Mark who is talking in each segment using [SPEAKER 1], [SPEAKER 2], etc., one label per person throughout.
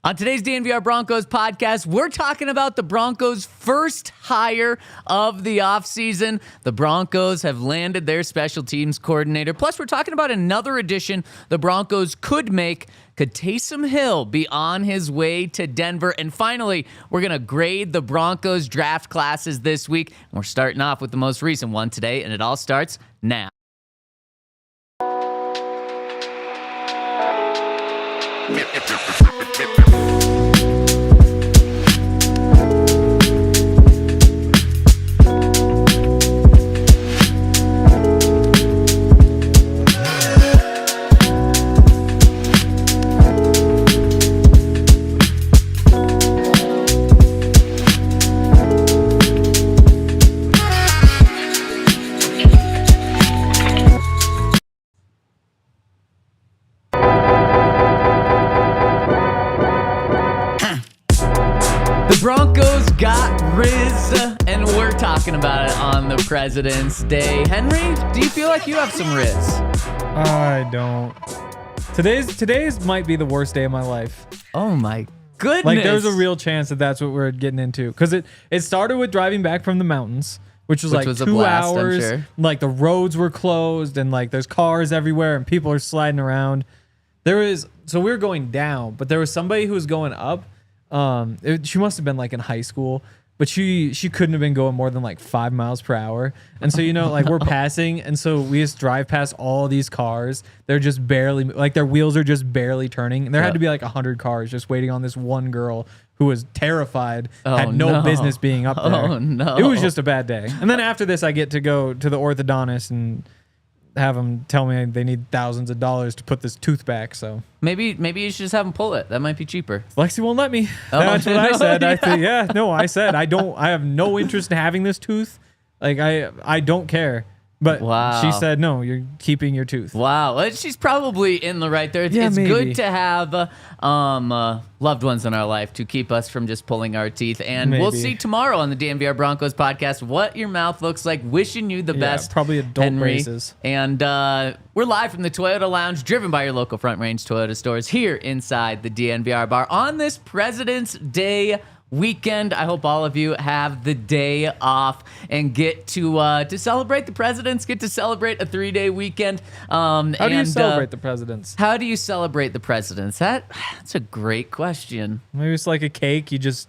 [SPEAKER 1] On today's DNVR Broncos podcast, we're talking about the Broncos' first hire of the offseason. The Broncos have landed their special teams coordinator. Plus, we're talking about another addition the Broncos could make. Could Taysom Hill be on his way to Denver? And finally, we're going to grade the Broncos draft classes this week. And we're starting off with the most recent one today, and it all starts now. Broncos got Riz, and we're talking about it on the President's Day. Henry, do you feel like you have some Riz?
[SPEAKER 2] I don't. Today's might be the worst day of my life.
[SPEAKER 1] Oh my goodness.
[SPEAKER 2] Like there's a real chance that that's what we're getting into. Because it started with driving back from the mountains, which was like 2
[SPEAKER 1] blast,
[SPEAKER 2] hours.
[SPEAKER 1] I'm sure. Like
[SPEAKER 2] the roads were closed and like there's cars everywhere and people are sliding around. So we were going down, but there was somebody who was going up. She must have been like in high school, but she couldn't have been going more than like 5 miles per hour. And so, like we're passing. And so we just drive past all these cars. They're just barely like their wheels are just barely turning. And there had to be like 100 cars just waiting on this one girl who was terrified, had no business being up there.
[SPEAKER 1] Oh no.
[SPEAKER 2] It was just a bad day. And then after this, I get to go to the orthodontist and have them tell me they need thousands of dollars to put this tooth back. So
[SPEAKER 1] maybe you should just have them pull it. That might be cheaper.
[SPEAKER 2] Lexi won't let me. That's what I said. I said I have no interest in having this tooth. Like I don't care. But she said, no, you're keeping your tooth.
[SPEAKER 1] Wow. Well, she's probably in the right there. It's
[SPEAKER 2] maybe.
[SPEAKER 1] Good to have loved ones in our life to keep us from just pulling our teeth. And we'll see tomorrow on the DNVR Broncos podcast what your mouth looks like. Wishing you the best,
[SPEAKER 2] probably adult
[SPEAKER 1] Henry.
[SPEAKER 2] braces.
[SPEAKER 1] And we're live from the Toyota Lounge, driven by your local Front Range Toyota stores here inside the DNVR Bar on this President's Day weekend. I hope all of you have the day off and get to celebrate the presidents, get to celebrate a 3-day weekend.
[SPEAKER 2] How do you celebrate the presidents?
[SPEAKER 1] How do you celebrate the presidents? That's a great question.
[SPEAKER 2] Maybe it's like a cake. You just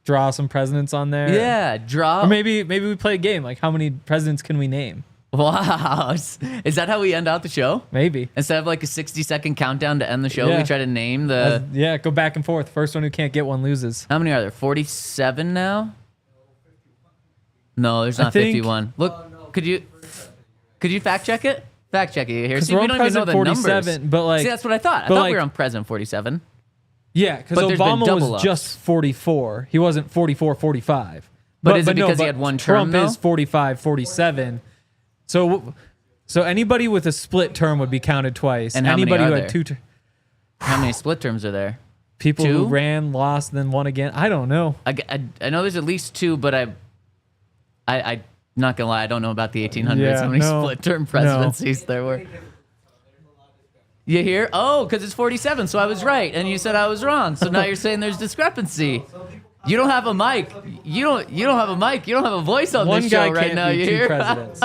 [SPEAKER 2] draw some presidents on there.
[SPEAKER 1] Yeah, draw.
[SPEAKER 2] Or maybe we play a game. Like how many presidents can we name?
[SPEAKER 1] Wow. Is that how we end out the show?
[SPEAKER 2] Maybe.
[SPEAKER 1] Instead of like a 60-second countdown to end the show, we try to name the...
[SPEAKER 2] go back and forth. First one who can't get one loses.
[SPEAKER 1] How many are there? 47 now? No, there's not 51. Look, could you fact check it? Fact check it here. See, we don't even know the numbers.
[SPEAKER 2] But like,
[SPEAKER 1] see, that's what I thought. I thought we were on President 47.
[SPEAKER 2] Yeah, because Obama was just 44. He wasn't 44, 45.
[SPEAKER 1] But is it because he had one term,
[SPEAKER 2] Trump is 45, 47. So anybody with a split term would be counted twice.
[SPEAKER 1] And how
[SPEAKER 2] anybody
[SPEAKER 1] many
[SPEAKER 2] who
[SPEAKER 1] are
[SPEAKER 2] had 2 terms.
[SPEAKER 1] How many split terms are there?
[SPEAKER 2] People
[SPEAKER 1] 2?
[SPEAKER 2] who ran, lost, then won again. I don't know.
[SPEAKER 1] I know there's at least 2, but I'm not gonna lie, I don't know about the 1800s. How many split term presidencies there were? You hear? Oh, because it's 47, so I was right, and you said I was wrong. So now you're saying there's discrepancy. You don't have a mic. You don't have a mic. You don't have a voice on this show right now. You hear?
[SPEAKER 2] Presidents.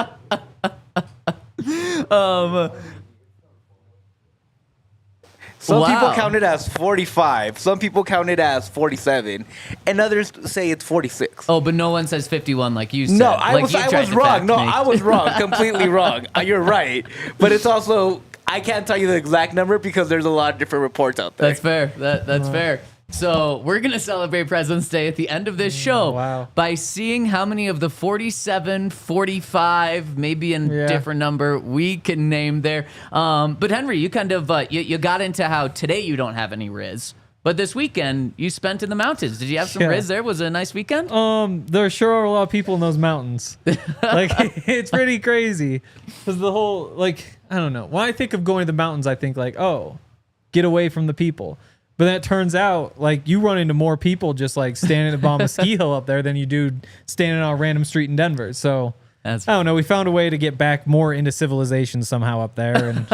[SPEAKER 3] Some people count it as 45. Some people count it as 47, and others say it's 46.
[SPEAKER 1] Oh, but no one says 51 like you said.
[SPEAKER 3] No, I was wrong. No, I was wrong. Completely wrong. You're right. But it's also, I can't tell you the exact number because there's a lot of different reports out there.
[SPEAKER 1] That's fair. That's fair. So we're going to celebrate President's Day at the end of this show by seeing how many of the 47, 45, maybe a different number we can name there. But Henry, you kind of you got into how today you don't have any Riz. But this weekend you spent in the mountains. Did you have some Riz there? Was it a nice weekend?
[SPEAKER 2] There sure are a lot of people in those mountains. Like it's pretty crazy. Because the whole I don't know. When I think of going to the mountains, I think get away from the people. But then it turns out, you run into more people just standing at the bottom of a ski hill up there than you do standing on a random street in Denver. So I don't know. We found a way to get back more into civilization somehow up there. And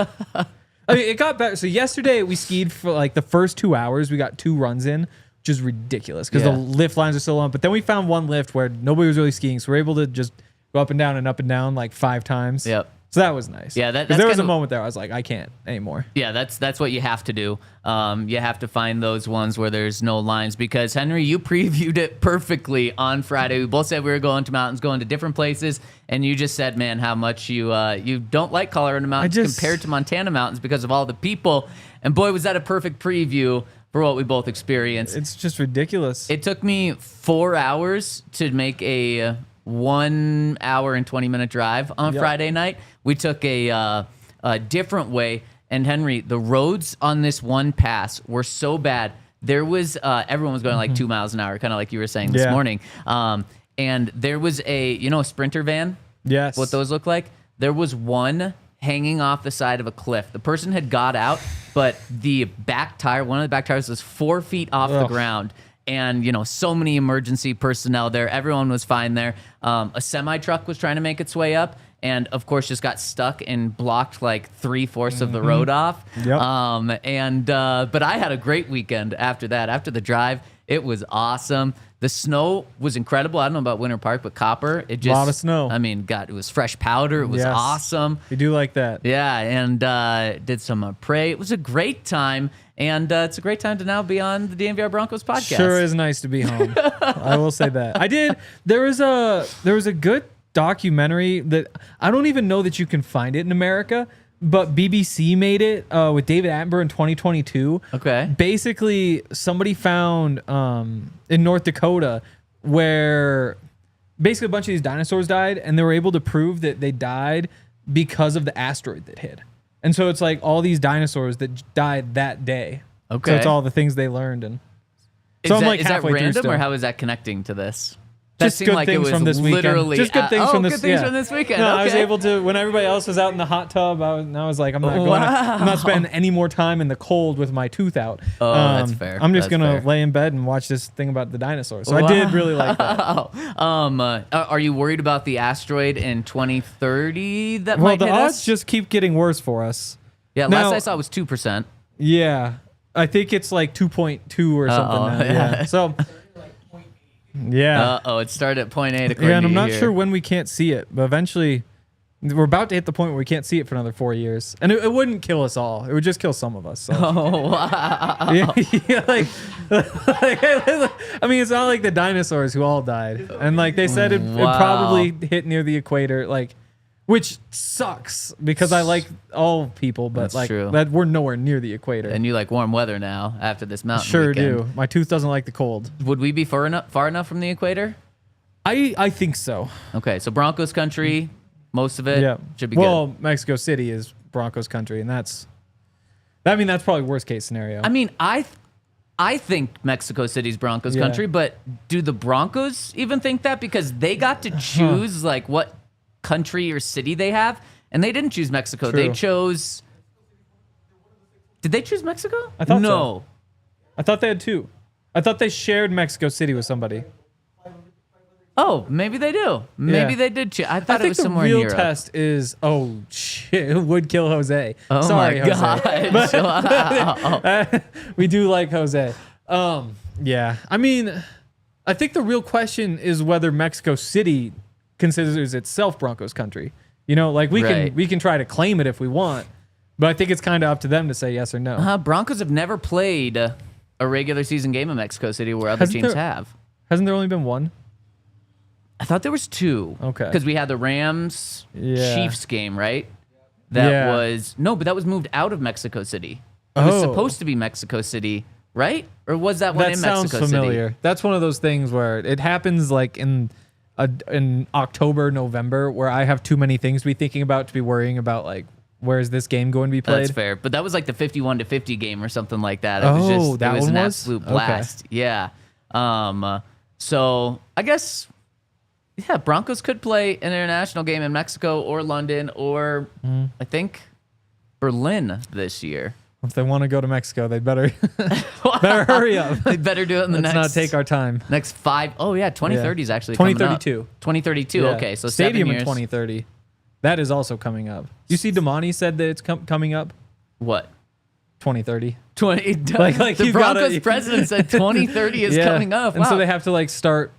[SPEAKER 2] I mean, it got better. So yesterday we skied for like the first 2 hours. We got 2 runs in, which is ridiculous because the lift lines are still on. But then we found one lift where nobody was really skiing, so we're able to just go up and down like 5 times.
[SPEAKER 1] Yep.
[SPEAKER 2] So that was nice.
[SPEAKER 1] Yeah,
[SPEAKER 2] that's there was a moment there I was like, I can't anymore.
[SPEAKER 1] Yeah, that's what you have to do. You have to find those ones where there's no lines because, Henry, you previewed it perfectly on Friday. We both said we were going to mountains, going to different places, and you just said, man, how much you don't like Colorado mountains compared to Montana mountains because of all the people. And boy, was that a perfect preview for what we both experienced.
[SPEAKER 2] It's just ridiculous.
[SPEAKER 1] It took me 4 hours to make a 1 hour and 20-minute drive on Friday night. We took a different way. And Henry, the roads on this one pass were so bad. There was everyone was going like 2 miles an hour, kind of like you were saying this morning. And there was a Sprinter van.
[SPEAKER 2] Yes.
[SPEAKER 1] What those look like. There was one hanging off the side of a cliff. The person had got out, but the back tire, one of the back tires, was 4 feet off the ground. And, so many emergency personnel there. Everyone was fine there. A semi-truck was trying to make its way up and, of course, just got stuck and blocked like 3/4 of the road off.
[SPEAKER 2] Yep.
[SPEAKER 1] But I had a great weekend after that. After the drive, it was awesome. The snow was incredible. I don't know about Winter Park, but Copper, it just...
[SPEAKER 2] A lot of snow.
[SPEAKER 1] I mean, God, it was fresh powder. It was awesome.
[SPEAKER 2] We do like that.
[SPEAKER 1] Yeah, and did some pray. It was a great time. And it's a great time to now be on the DNVR Broncos podcast.
[SPEAKER 2] Sure is nice to be home. I will say that. I did. There was a good documentary that I don't even know that you can find it in America, but BBC made it with David Attenborough in 2022.
[SPEAKER 1] Okay.
[SPEAKER 2] Basically, somebody found in North Dakota where basically a bunch of these dinosaurs died, and they were able to prove that they died because of the asteroid that hit. And so it's like all these dinosaurs that died that day.
[SPEAKER 1] Okay.
[SPEAKER 2] So it's all the things they learned. And so
[SPEAKER 1] is
[SPEAKER 2] I'm like
[SPEAKER 1] is that
[SPEAKER 2] halfway through
[SPEAKER 1] random
[SPEAKER 2] still.
[SPEAKER 1] or how is that connecting to this? That
[SPEAKER 2] Just
[SPEAKER 1] seemed
[SPEAKER 2] good
[SPEAKER 1] like
[SPEAKER 2] things
[SPEAKER 1] it was
[SPEAKER 2] from this weekend.
[SPEAKER 1] literally
[SPEAKER 2] Just good things from this.
[SPEAKER 1] good things from this weekend.
[SPEAKER 2] No,
[SPEAKER 1] okay.
[SPEAKER 2] I was able to when everybody else was out in the hot tub. I was like, I'm not spending any more time in the cold with my tooth out.
[SPEAKER 1] Oh, that's fair.
[SPEAKER 2] I'm just
[SPEAKER 1] That's
[SPEAKER 2] gonna
[SPEAKER 1] fair.
[SPEAKER 2] lay in bed and watch this thing about the dinosaurs. So I did really like that.
[SPEAKER 1] Are you worried about the asteroid in 2030 that
[SPEAKER 2] Well,
[SPEAKER 1] might
[SPEAKER 2] the
[SPEAKER 1] hit
[SPEAKER 2] odds
[SPEAKER 1] us?
[SPEAKER 2] just keep getting worse for us.
[SPEAKER 1] Yeah,
[SPEAKER 2] Now-
[SPEAKER 1] last I saw it was 2%.
[SPEAKER 2] Yeah, I think it's like 2.2 or something now. Yeah. So. Yeah.
[SPEAKER 1] It started at 0.8 according
[SPEAKER 2] Yeah, and
[SPEAKER 1] to
[SPEAKER 2] I'm
[SPEAKER 1] you
[SPEAKER 2] not
[SPEAKER 1] here.
[SPEAKER 2] sure when we can't see it, but eventually we're about to hit the point where we can't see it for another 4 years. And it wouldn't kill us all. It would just kill some of us. So.
[SPEAKER 1] Oh, wow.
[SPEAKER 2] Yeah, I mean, it's not like the dinosaurs who all died. And like they said, it probably hit near the equator, like, which sucks because I like all people, but
[SPEAKER 1] That's
[SPEAKER 2] like
[SPEAKER 1] true.
[SPEAKER 2] that we're nowhere near the equator.
[SPEAKER 1] And you like warm weather now after this mountain
[SPEAKER 2] Sure
[SPEAKER 1] weekend.
[SPEAKER 2] do. My tooth doesn't like the cold.
[SPEAKER 1] Would we be far enough from the equator?
[SPEAKER 2] I think so.
[SPEAKER 1] Okay, so Broncos Country, most of it
[SPEAKER 2] Yeah.
[SPEAKER 1] should be
[SPEAKER 2] Well,
[SPEAKER 1] good.
[SPEAKER 2] Mexico City is Broncos Country, and that's probably worst case scenario.
[SPEAKER 1] I mean, I think Mexico City's Broncos
[SPEAKER 2] Yeah.
[SPEAKER 1] Country, but do the Broncos even think that? Because they got to choose like what country or city they have, and they didn't choose Mexico.
[SPEAKER 2] True.
[SPEAKER 1] They chose... Did they choose Mexico?
[SPEAKER 2] I thought
[SPEAKER 1] no.
[SPEAKER 2] so. I thought they had 2. I thought they shared Mexico City with somebody.
[SPEAKER 1] Oh, maybe they do. Maybe
[SPEAKER 2] Yeah.
[SPEAKER 1] they did. I thought
[SPEAKER 2] I think
[SPEAKER 1] it was somewhere
[SPEAKER 2] the
[SPEAKER 1] in
[SPEAKER 2] real
[SPEAKER 1] Europe.
[SPEAKER 2] test is shit, who would kill Jose?
[SPEAKER 1] Oh
[SPEAKER 2] Sorry,
[SPEAKER 1] my
[SPEAKER 2] Jose.
[SPEAKER 1] God! Wow.
[SPEAKER 2] We do like Jose. Yeah. I mean, I think the real question is whether Mexico City considers itself Broncos Country. Like we
[SPEAKER 1] Right.
[SPEAKER 2] can try to claim it if we want, but I think it's kind of up to them to say yes or no.
[SPEAKER 1] Broncos have never played a regular season game in Mexico City where other
[SPEAKER 2] Hasn't
[SPEAKER 1] teams
[SPEAKER 2] there-
[SPEAKER 1] have.
[SPEAKER 2] Hasn't there only been one?
[SPEAKER 1] I thought there was 2.
[SPEAKER 2] Okay.
[SPEAKER 1] Because we had the Rams
[SPEAKER 2] Yeah.
[SPEAKER 1] Chiefs game, right? That
[SPEAKER 2] Yeah.
[SPEAKER 1] was but that was moved out of Mexico City. It was supposed to be Mexico City, right? Or was that one
[SPEAKER 2] That
[SPEAKER 1] in
[SPEAKER 2] sounds
[SPEAKER 1] Mexico
[SPEAKER 2] familiar.
[SPEAKER 1] City?
[SPEAKER 2] That's one of those things where it happens like in October, November, where I have too many things to be thinking about to be worrying about like where's this game going to be played.
[SPEAKER 1] That's fair. But that was like the 51-50 game or something like that. It was just
[SPEAKER 2] that
[SPEAKER 1] it was
[SPEAKER 2] one
[SPEAKER 1] an
[SPEAKER 2] was?
[SPEAKER 1] absolute
[SPEAKER 2] Okay.
[SPEAKER 1] blast. Yeah. So I guess Broncos could play an international game in Mexico or London or I think Berlin this year.
[SPEAKER 2] If they want to go to Mexico, they better hurry up.
[SPEAKER 1] They better do it in the
[SPEAKER 2] Let's
[SPEAKER 1] next
[SPEAKER 2] not take our time.
[SPEAKER 1] next 5. Oh yeah, 2030 is actually coming up.
[SPEAKER 2] 2032.
[SPEAKER 1] 2032.
[SPEAKER 2] Yeah.
[SPEAKER 1] Okay, so
[SPEAKER 2] Stadium
[SPEAKER 1] 7
[SPEAKER 2] in
[SPEAKER 1] years.
[SPEAKER 2] 2030. That is also coming up. You see, Damani said that it's coming up.
[SPEAKER 1] What?
[SPEAKER 2] 2030.
[SPEAKER 1] 20.
[SPEAKER 2] Like
[SPEAKER 1] the Broncos president said 2030 is coming up.
[SPEAKER 2] And so they have to like start.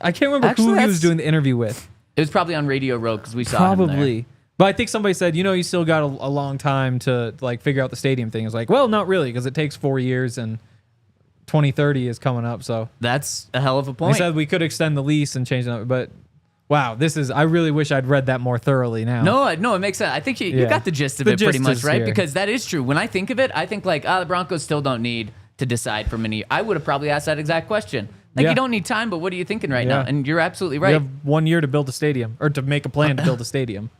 [SPEAKER 2] I can't remember who he was doing the interview with.
[SPEAKER 1] It was probably on Radio Row because we saw him there.
[SPEAKER 2] But I think somebody said, you still got a long time to like figure out the stadium thing. It's like, well, not really, because it takes 4 years and 2030 is coming up. So
[SPEAKER 1] that's a hell of a point.
[SPEAKER 2] He said we could extend the lease and change it, but wow, I really wish I'd read that more thoroughly now.
[SPEAKER 1] No, it makes sense. I think you got the gist of it pretty much, right?
[SPEAKER 2] Here.
[SPEAKER 1] Because that is true. When I think of it, I think like, the Broncos still don't need to decide for many. I would have probably asked that exact question. Like, you don't need time, but what are you thinking right now? And you're absolutely right.
[SPEAKER 2] You have 1 year to build a stadium, or to make a plan to build a stadium.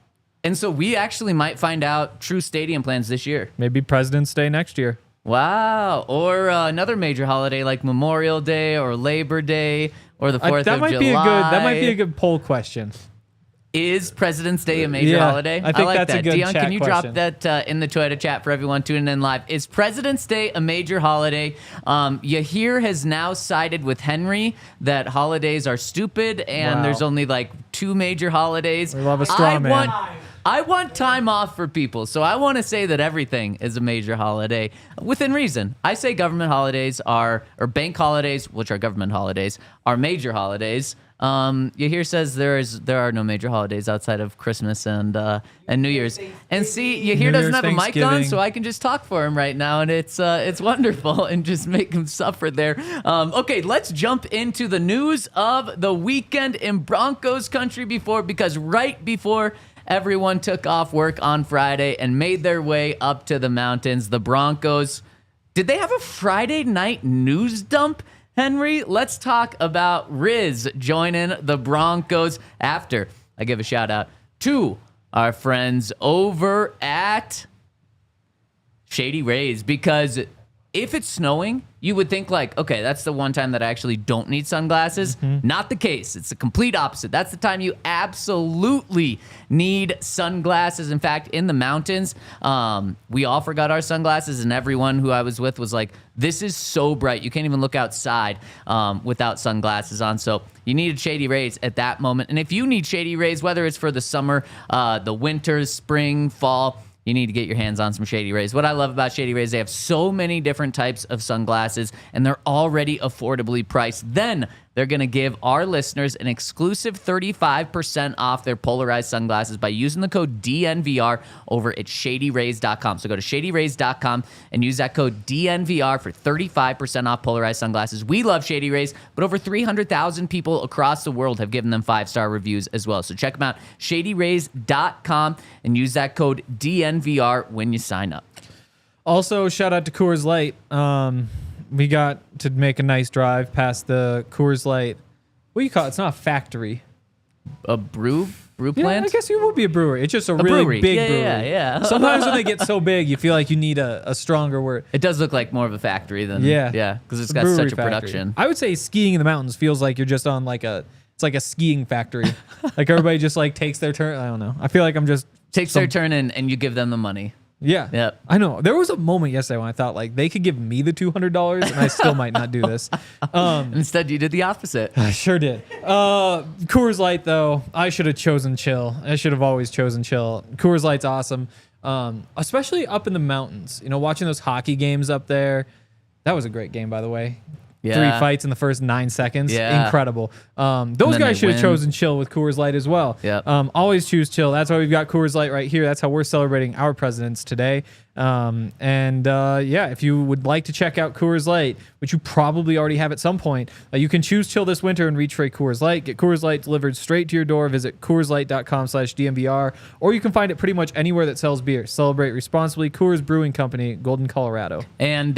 [SPEAKER 1] And so we actually might find out true stadium plans this year.
[SPEAKER 2] Maybe President's Day next year.
[SPEAKER 1] Wow. Or another major holiday like Memorial Day or Labor Day or the 4th of July.
[SPEAKER 2] That might be a good poll question.
[SPEAKER 1] Is President's Day a major holiday?
[SPEAKER 2] I think
[SPEAKER 1] like
[SPEAKER 2] that's
[SPEAKER 1] that.
[SPEAKER 2] a good
[SPEAKER 1] Devuaghn,
[SPEAKER 2] chat
[SPEAKER 1] can you
[SPEAKER 2] question.
[SPEAKER 1] drop that in the Twitter chat for everyone tuning in live? Is President's Day a major holiday? Yahir has now sided with Henry that holidays are stupid and there's only like 2 major holidays.
[SPEAKER 2] We love a straw man.
[SPEAKER 1] I want time off for people, so I want to say that everything is a major holiday within reason. I say government holidays or bank holidays, which are government holidays, are major holidays. Yahir says there are no major holidays outside of Christmas and New Year's. And see, Yahir doesn't have a mic on, so I can just talk for him right now, and it's wonderful, and just make him suffer there. Okay, let's jump into the news of the weekend in Broncos country because right before everyone took off work on Friday and made their way up to the mountains, the Broncos, did they have a Friday night news dump? Henry, let's talk about Riz joining the Broncos after I give a shout out to our friends over at Shady Rays, because if it's snowing, you would think like, okay, that's the one time that I actually don't need sunglasses. Not the case. It's the complete opposite. That's the time you absolutely need sunglasses. In fact, in the mountains, we all forgot our sunglasses, and everyone who I was with was like, this is so bright. You can't even look outside without sunglasses on. So you needed Shady Rays at that moment. And if you need Shady Rays, whether it's for the summer, the winter, spring, fall, you need to get your hands on some Shady Rays. What I love about Shady Rays, they have so many different types of sunglasses, and they're already affordably priced. Then they're going to give our listeners an exclusive 35% off their polarized sunglasses by using the code DNVR over at ShadyRays.com. So go to ShadyRays.com and use that code DNVR for 35% off polarized sunglasses. We love Shady Rays, but over 300,000 people across the world have given them 5-star reviews as well. So check them out, ShadyRays.com, and use that code DNVR when you sign up.
[SPEAKER 2] Also, shout out to Coors Light. We got to make a nice drive past the Coors Light. What do you call it? It's not a factory.
[SPEAKER 1] A brew plant?
[SPEAKER 2] Yeah, I guess it would be a brewery. It's just a really
[SPEAKER 1] brewery.
[SPEAKER 2] big brewery.
[SPEAKER 1] Yeah.
[SPEAKER 2] Sometimes when they get so big, you feel like you need a stronger word.
[SPEAKER 1] It does look like more of a factory than because it's got
[SPEAKER 2] brewery
[SPEAKER 1] such a production.
[SPEAKER 2] I would say skiing in the mountains feels like you're just on it's like a skiing factory. Like everybody just like takes their turn. I don't know. I feel like I'm just
[SPEAKER 1] their turn and you give them the money.
[SPEAKER 2] Yeah.
[SPEAKER 1] Yep.
[SPEAKER 2] I know. There was a moment yesterday when I thought like they could give me the $200 and I still might not do this.
[SPEAKER 1] Instead, you did the opposite.
[SPEAKER 2] I sure did. Coors Light, though, I should have chosen chill. I should have always chosen chill. Coors Light's awesome, especially up in the mountains. You know, watching those hockey games up there. That was a great game, by the way.
[SPEAKER 1] Yeah.
[SPEAKER 2] 3 fights in the first 9 seconds.
[SPEAKER 1] Yeah.
[SPEAKER 2] Incredible. Those guys should have chosen chill with Coors Light as well.
[SPEAKER 1] Yep.
[SPEAKER 2] Always choose chill. That's why we've got Coors Light right here. That's how we're celebrating our presidents today. If you would like to check out Coors Light, which you probably already have at some point, you can choose chill this winter and reach for a Coors Light. Get Coors Light delivered straight to your door. Visit CoorsLight.com/DNVR, or you can find it pretty much anywhere that sells beer. Celebrate responsibly. Coors Brewing Company, Golden, Colorado.
[SPEAKER 1] And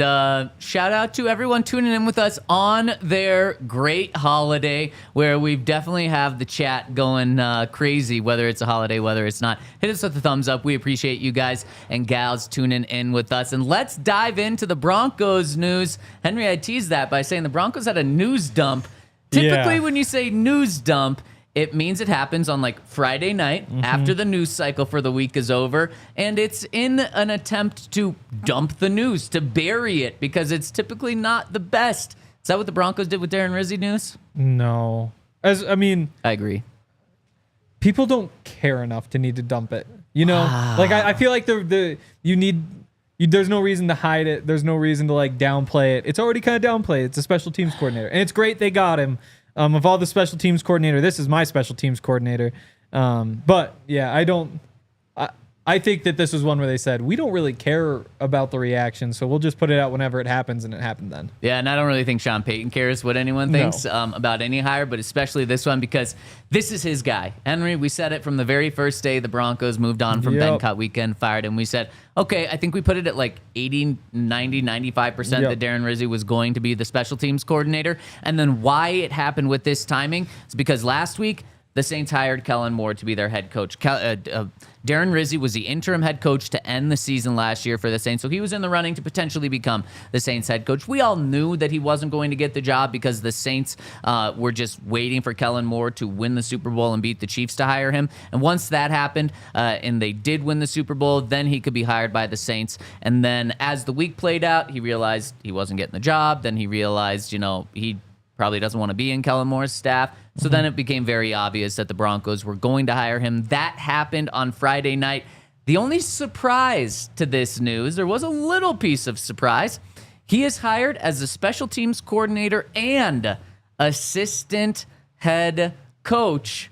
[SPEAKER 1] shout out to everyone tuning in with us on their great holiday, where we definitely have the chat going crazy, whether it's a holiday, whether it's not. Hit us with a thumbs up. We appreciate you guys and gals tuning in with us. And let's dive into the Broncos news. Henry, I teased that by saying the Broncos had a news dump. Typically, when you say news dump, it means it happens on like Friday night after the news cycle for the week is over. And it's in an attempt to dump the news, to bury it, because it's typically not the best. Is that what the Broncos did with Darren Rizzi news?
[SPEAKER 2] No. I agree. People don't care enough to need to dump it. You know, like I feel like there's no reason to hide it. There's no reason to like downplay it. It's already kind of downplayed. It's a special teams coordinator, and it's great they got him. Of all the special teams coordinator, this is my special teams coordinator. But yeah, I think that this was one where they said, we don't really care about the reaction, so we'll just put it out whenever it happens, and it happened then.
[SPEAKER 1] Yeah, and I don't really think Sean Payton cares what anyone thinks about any hire, but especially this one because this is his guy. Henry, we said it from the very first day the Broncos moved on from Ben Cut Weekend, fired him. We said, okay, I think we put it at like 80, 90, 95% that Darren Rizzi was going to be the special teams coordinator. And then why it happened with this timing is because last week, the Saints hired Kellen Moore to be their head coach. Darren Rizzi was the interim head coach to end the season last year for the Saints, so he was in the running to potentially become the Saints head coach. We all knew that he wasn't going to get the job because the Saints were just waiting for Kellen Moore to win the Super Bowl and beat the Chiefs to hire him. And once that happened, and they did win the Super Bowl, then he could be hired by the Saints. And then as the week played out, he realized he wasn't getting the job. Then he realized, he probably doesn't want to be in Kellen Moore's staff. So then it became very obvious that the Broncos were going to hire him. That happened on Friday night. The only surprise to this news, there was a little piece of surprise. He is hired as a special teams coordinator and assistant head coach.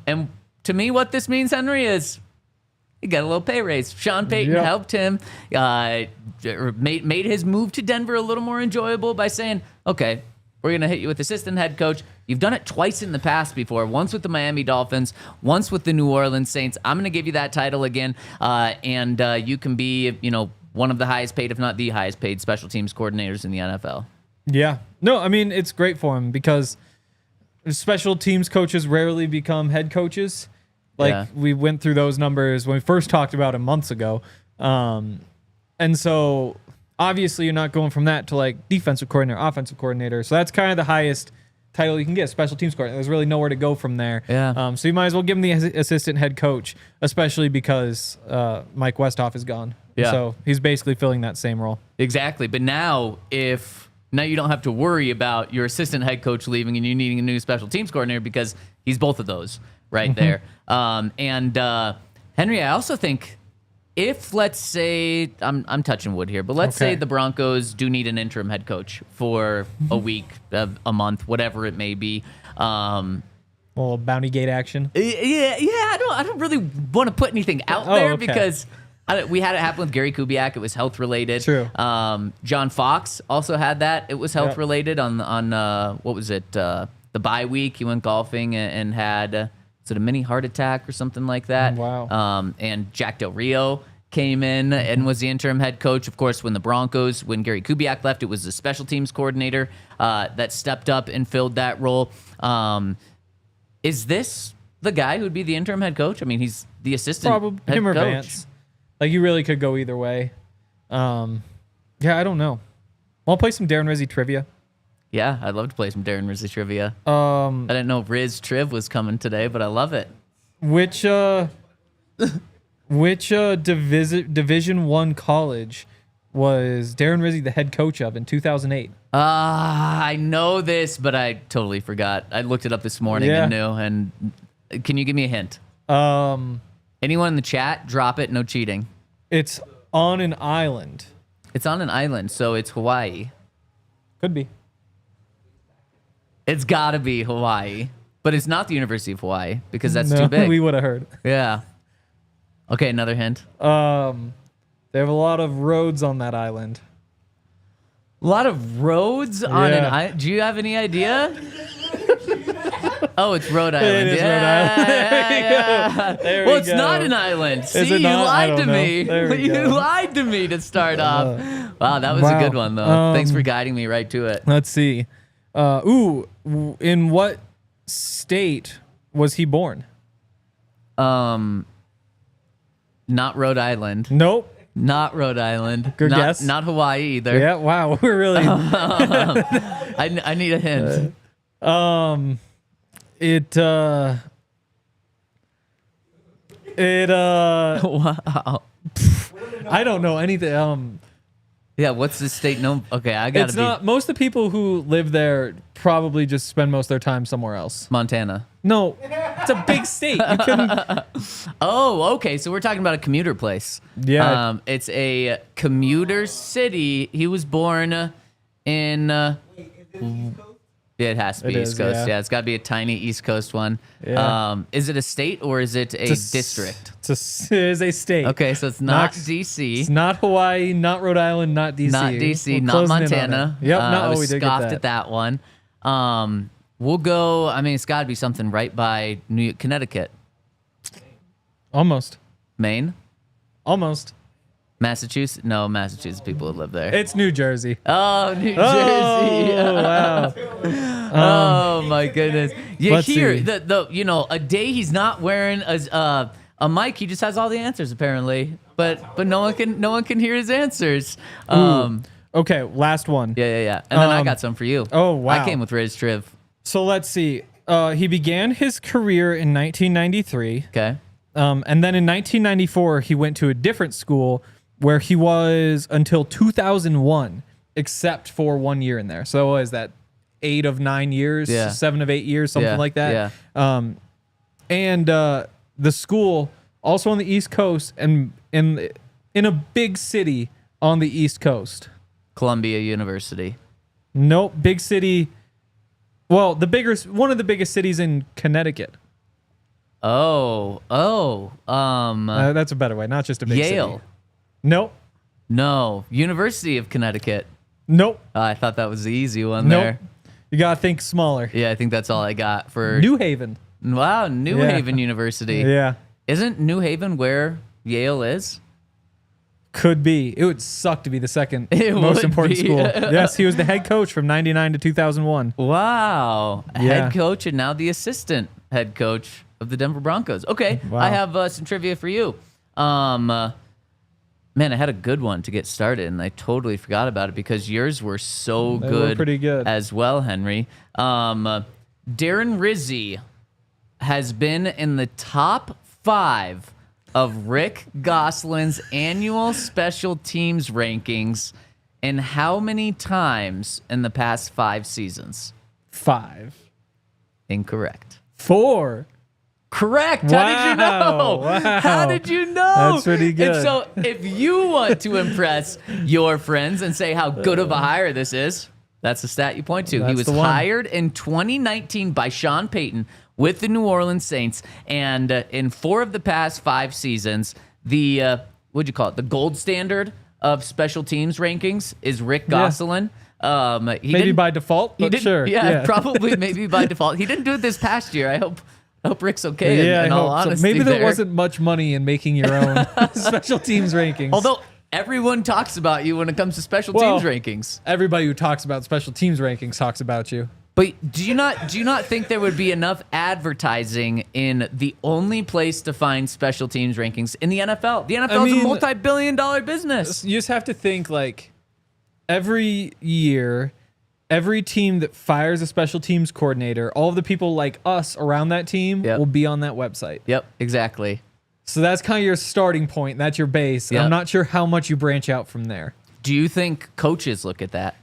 [SPEAKER 1] And to me, what this means, Henry, is he got a little pay raise. Sean Payton helped him, made his move to Denver a little more enjoyable by saying, okay, we're going to hit you with assistant head coach. You've done it twice in the past before, once with the Miami Dolphins, once with the New Orleans Saints. I'm going to give you that title again, and you can be, one of the highest paid, if not the highest paid special teams coordinators in the NFL.
[SPEAKER 2] Yeah. No, I mean, it's great for him because special teams coaches rarely become head coaches. We went through those numbers when we first talked about it months ago. And so obviously you're not going from that to like defensive coordinator, offensive coordinator. So that's kind of the highest title you can get, special teams coordinator. There's really nowhere to go from there.
[SPEAKER 1] Yeah.
[SPEAKER 2] So you might as well give him the assistant head coach, especially because Mike Westhoff is gone.
[SPEAKER 1] Yeah.
[SPEAKER 2] So he's basically filling that same role. Exactly.
[SPEAKER 1] But now you don't have to worry about your assistant head coach leaving and you needing a new special teams coordinator because he's both of those right there. Henry, I also think if, let's say, I'm touching wood here, but let's say the Broncos do need an interim head coach for a week, a month, whatever it may be.
[SPEAKER 2] A little bounty gate action.
[SPEAKER 1] I don't really want to put anything out there because we had it happen with Gary Kubiak. It was health related.
[SPEAKER 2] True.
[SPEAKER 1] John Fox also had that. It was health related on what was it? The bye week. He went golfing and had. Was it a mini heart attack or something like that?
[SPEAKER 2] Wow.
[SPEAKER 1] And Jack Del Rio came in and was the interim head coach. Of course, when Gary Kubiak left, it was the special teams coordinator that stepped up and filled that role. Is this the guy who'd be the interim head coach? I mean, he's the assistant
[SPEAKER 2] Probably
[SPEAKER 1] head
[SPEAKER 2] him or
[SPEAKER 1] coach.
[SPEAKER 2] Vance. Like, you really could go either way. I don't know. Want to play some Darren Rizzi trivia?
[SPEAKER 1] Yeah, I'd love to play some Darren Rizzi trivia. I didn't know Riz Triv was coming today, but I love it.
[SPEAKER 2] Which Division I college was Darren Rizzi the head coach of in 2008?
[SPEAKER 1] I know this, but I totally forgot. I looked it up this morning and knew. And can you give me a hint? Anyone in the chat, drop it. No cheating.
[SPEAKER 2] It's on an island.
[SPEAKER 1] It's on an island, so it's Hawaii.
[SPEAKER 2] Could be.
[SPEAKER 1] It's got to be Hawaii. But it's not the University of Hawaii because that's too big.
[SPEAKER 2] We would have heard.
[SPEAKER 1] Yeah. Okay, another hint.
[SPEAKER 2] They have a lot of roads on that island.
[SPEAKER 1] A lot of roads on an island? Do you have any idea? Oh, it's Rhode Island.
[SPEAKER 2] It is Rhode Island. There we go.
[SPEAKER 1] Well, it's not an island. See, you lied to me. You lied to me to start off. Wow, that was a good one, though. Thanks for guiding me right to it.
[SPEAKER 2] Let's see. In what state was he born?
[SPEAKER 1] Not Rhode Island.
[SPEAKER 2] Nope.
[SPEAKER 1] Not Rhode Island.
[SPEAKER 2] Good guess.
[SPEAKER 1] Not Hawaii either.
[SPEAKER 2] Yeah, wow. We're really...
[SPEAKER 1] I need a hint.
[SPEAKER 2] Wow. I don't know anything.
[SPEAKER 1] Yeah, what's the state? No, okay, I gotta
[SPEAKER 2] It's not. Most of the people who live there probably just spend most of their time somewhere else.
[SPEAKER 1] Montana.
[SPEAKER 2] No, It's a big state. You couldn't.
[SPEAKER 1] Oh, okay. So we're talking about a commuter place.
[SPEAKER 2] Yeah.
[SPEAKER 1] It's a commuter city. He was born in. Yeah, it has to be
[SPEAKER 2] It
[SPEAKER 1] East
[SPEAKER 2] is,
[SPEAKER 1] Coast.
[SPEAKER 2] yeah.
[SPEAKER 1] Yeah, it's got to be a tiny East Coast one.
[SPEAKER 2] Yeah.
[SPEAKER 1] Is it a state or is it a district?
[SPEAKER 2] It is a state.
[SPEAKER 1] Okay, so it's not D.C.
[SPEAKER 2] It's not Hawaii, not Rhode Island, not D.C.
[SPEAKER 1] Not D.C.,
[SPEAKER 2] We're
[SPEAKER 1] not
[SPEAKER 2] closing in on
[SPEAKER 1] Montana.
[SPEAKER 2] it. Yep,
[SPEAKER 1] I was
[SPEAKER 2] we did
[SPEAKER 1] scoffed
[SPEAKER 2] get
[SPEAKER 1] at that one. We'll go, I mean, it's got to be something right by New York, Connecticut.
[SPEAKER 2] Almost.
[SPEAKER 1] Maine?
[SPEAKER 2] Almost.
[SPEAKER 1] Massachusetts? No, Massachusetts people live there.
[SPEAKER 2] It's New Jersey.
[SPEAKER 1] Oh, New Jersey.
[SPEAKER 2] Oh, wow.
[SPEAKER 1] Oh my goodness! You
[SPEAKER 2] let's
[SPEAKER 1] hear
[SPEAKER 2] see.
[SPEAKER 1] the a day he's not wearing a mic. He just has all the answers apparently, but no one can hear his answers.
[SPEAKER 2] Okay, last one.
[SPEAKER 1] Yeah. And then I got some for you.
[SPEAKER 2] Oh, wow.
[SPEAKER 1] I came with Riz Triv.
[SPEAKER 2] So let's see. He began his career in 1993.
[SPEAKER 1] Okay.
[SPEAKER 2] And then in 1994, he went to a different school where he was until 2001, except for 1 year in there. So what is that? 8 of 9 years,
[SPEAKER 1] Yeah.
[SPEAKER 2] 7 of 8 years, something like that.
[SPEAKER 1] Yeah.
[SPEAKER 2] And the school also on the East Coast and in a big city on the East Coast.
[SPEAKER 1] Columbia University.
[SPEAKER 2] Nope, big city. Well, one of the biggest cities in Connecticut.
[SPEAKER 1] Oh.
[SPEAKER 2] That's a better way, not just a big
[SPEAKER 1] Yale.
[SPEAKER 2] city. Nope.
[SPEAKER 1] No, University of Connecticut.
[SPEAKER 2] Nope.
[SPEAKER 1] I thought that was the easy one
[SPEAKER 2] Nope.
[SPEAKER 1] there.
[SPEAKER 2] You gotta think smaller.
[SPEAKER 1] Yeah, I think that's all I got for
[SPEAKER 2] New Haven.
[SPEAKER 1] Wow, New
[SPEAKER 2] Yeah.
[SPEAKER 1] Haven University.
[SPEAKER 2] Yeah.
[SPEAKER 1] Isn't New Haven where Yale is?
[SPEAKER 2] Could be. It would suck to be the second
[SPEAKER 1] It
[SPEAKER 2] most
[SPEAKER 1] would
[SPEAKER 2] important
[SPEAKER 1] be.
[SPEAKER 2] school. Yes, he was the head coach from 99 to 2001.
[SPEAKER 1] Wow.
[SPEAKER 2] Yeah.
[SPEAKER 1] Head coach and now the assistant head coach of the Denver Broncos. Okay,
[SPEAKER 2] Wow.
[SPEAKER 1] I have some trivia for you. Man, I had a good one to get started, and I totally forgot about it because yours were so
[SPEAKER 2] They were
[SPEAKER 1] good,
[SPEAKER 2] pretty good.
[SPEAKER 1] as well, Henry. Darren Rizzi has been in the top 5 of Rick Gosselin's annual special teams rankings, and how many times in the past 5 seasons?
[SPEAKER 2] 5.
[SPEAKER 1] Incorrect.
[SPEAKER 2] 4.
[SPEAKER 1] Correct. How did you know?
[SPEAKER 2] Wow.
[SPEAKER 1] How did you know?
[SPEAKER 2] That's pretty good.
[SPEAKER 1] And so if you want to impress your friends and say how good of a hire this is, that's the stat you point to. He
[SPEAKER 2] That's
[SPEAKER 1] was
[SPEAKER 2] the one.
[SPEAKER 1] hired in 2019 by Sean Payton with the New Orleans Saints. And in 4 of the past 5 seasons, the, what'd you call it? The gold standard of special teams rankings is Rick Gosselin.
[SPEAKER 2] Maybe by default, but sure.
[SPEAKER 1] Yeah, probably maybe by default. He didn't do it this past year. I hope Rick's okay.
[SPEAKER 2] Yeah,
[SPEAKER 1] in
[SPEAKER 2] I
[SPEAKER 1] all
[SPEAKER 2] hope so.
[SPEAKER 1] honesty,
[SPEAKER 2] Maybe there
[SPEAKER 1] there
[SPEAKER 2] wasn't much money in making your own special teams rankings.
[SPEAKER 1] Although everyone talks about you when it comes to special
[SPEAKER 2] Well,
[SPEAKER 1] teams rankings.
[SPEAKER 2] everybody who talks about special teams rankings talks about you.
[SPEAKER 1] But do you not think there would be enough advertising in the only place to find special teams rankings in the NFL? The NFL is a multi-billion-dollar business.
[SPEAKER 2] You just have to think like every year, every team that fires a special teams coordinator, all of the people like us around that team
[SPEAKER 1] Yep.
[SPEAKER 2] will be on that website.
[SPEAKER 1] Yep, exactly.
[SPEAKER 2] So that's kind of your starting point. That's your base.
[SPEAKER 1] Yep.
[SPEAKER 2] I'm not sure how much you branch out from there.
[SPEAKER 1] Do you think coaches look at that?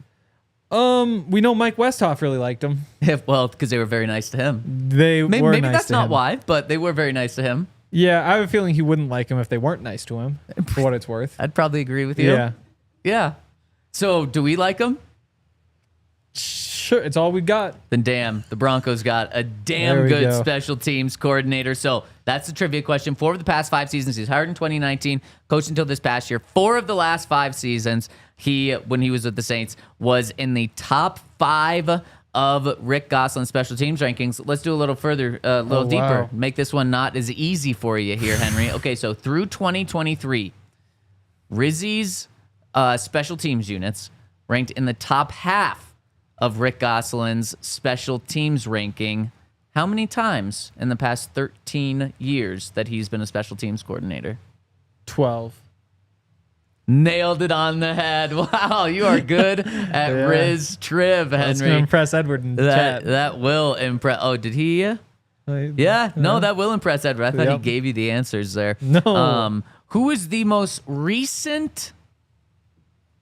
[SPEAKER 2] We know Mike Westhoff really liked him.
[SPEAKER 1] Well, because they were very nice to him.
[SPEAKER 2] They
[SPEAKER 1] Maybe,
[SPEAKER 2] were
[SPEAKER 1] maybe
[SPEAKER 2] nice
[SPEAKER 1] that's
[SPEAKER 2] to
[SPEAKER 1] not
[SPEAKER 2] him.
[SPEAKER 1] why, but they were very nice to him.
[SPEAKER 2] Yeah, I have a feeling he wouldn't like him if they weren't nice to him, for what it's worth.
[SPEAKER 1] I'd probably agree with you.
[SPEAKER 2] Yeah.
[SPEAKER 1] Yeah. So do we like him?
[SPEAKER 2] Sure, it's all we got.
[SPEAKER 1] Then damn, the Broncos got a damn
[SPEAKER 2] There we
[SPEAKER 1] good
[SPEAKER 2] go.
[SPEAKER 1] special teams coordinator. So that's the trivia question. 4 of the past 5 seasons, he's hired in 2019, coached until this past year. 4 of the last 5 seasons, when he was with the Saints, was in the top 5 of Rick Gosselin's special teams rankings. Let's do a little further, a little deeper.
[SPEAKER 2] wow.
[SPEAKER 1] Make this one not as easy for you here, Henry. Okay, so through 2023, Rizzi's special teams units ranked in the top half of Rick Gosselin's special teams ranking. How many times in the past 13 years that he's been a special teams coordinator?
[SPEAKER 2] 12.
[SPEAKER 1] Nailed it on the head. Wow, you are good at
[SPEAKER 2] Yeah.
[SPEAKER 1] Riz Triv,
[SPEAKER 2] That's going to
[SPEAKER 1] Henry.
[SPEAKER 2] impress Edward in the chat.
[SPEAKER 1] That will impress. Oh, did he? Yeah, no, that will impress Edward. I thought he
[SPEAKER 2] Yep.
[SPEAKER 1] gave you the answers there.
[SPEAKER 2] No.
[SPEAKER 1] Who is the most recent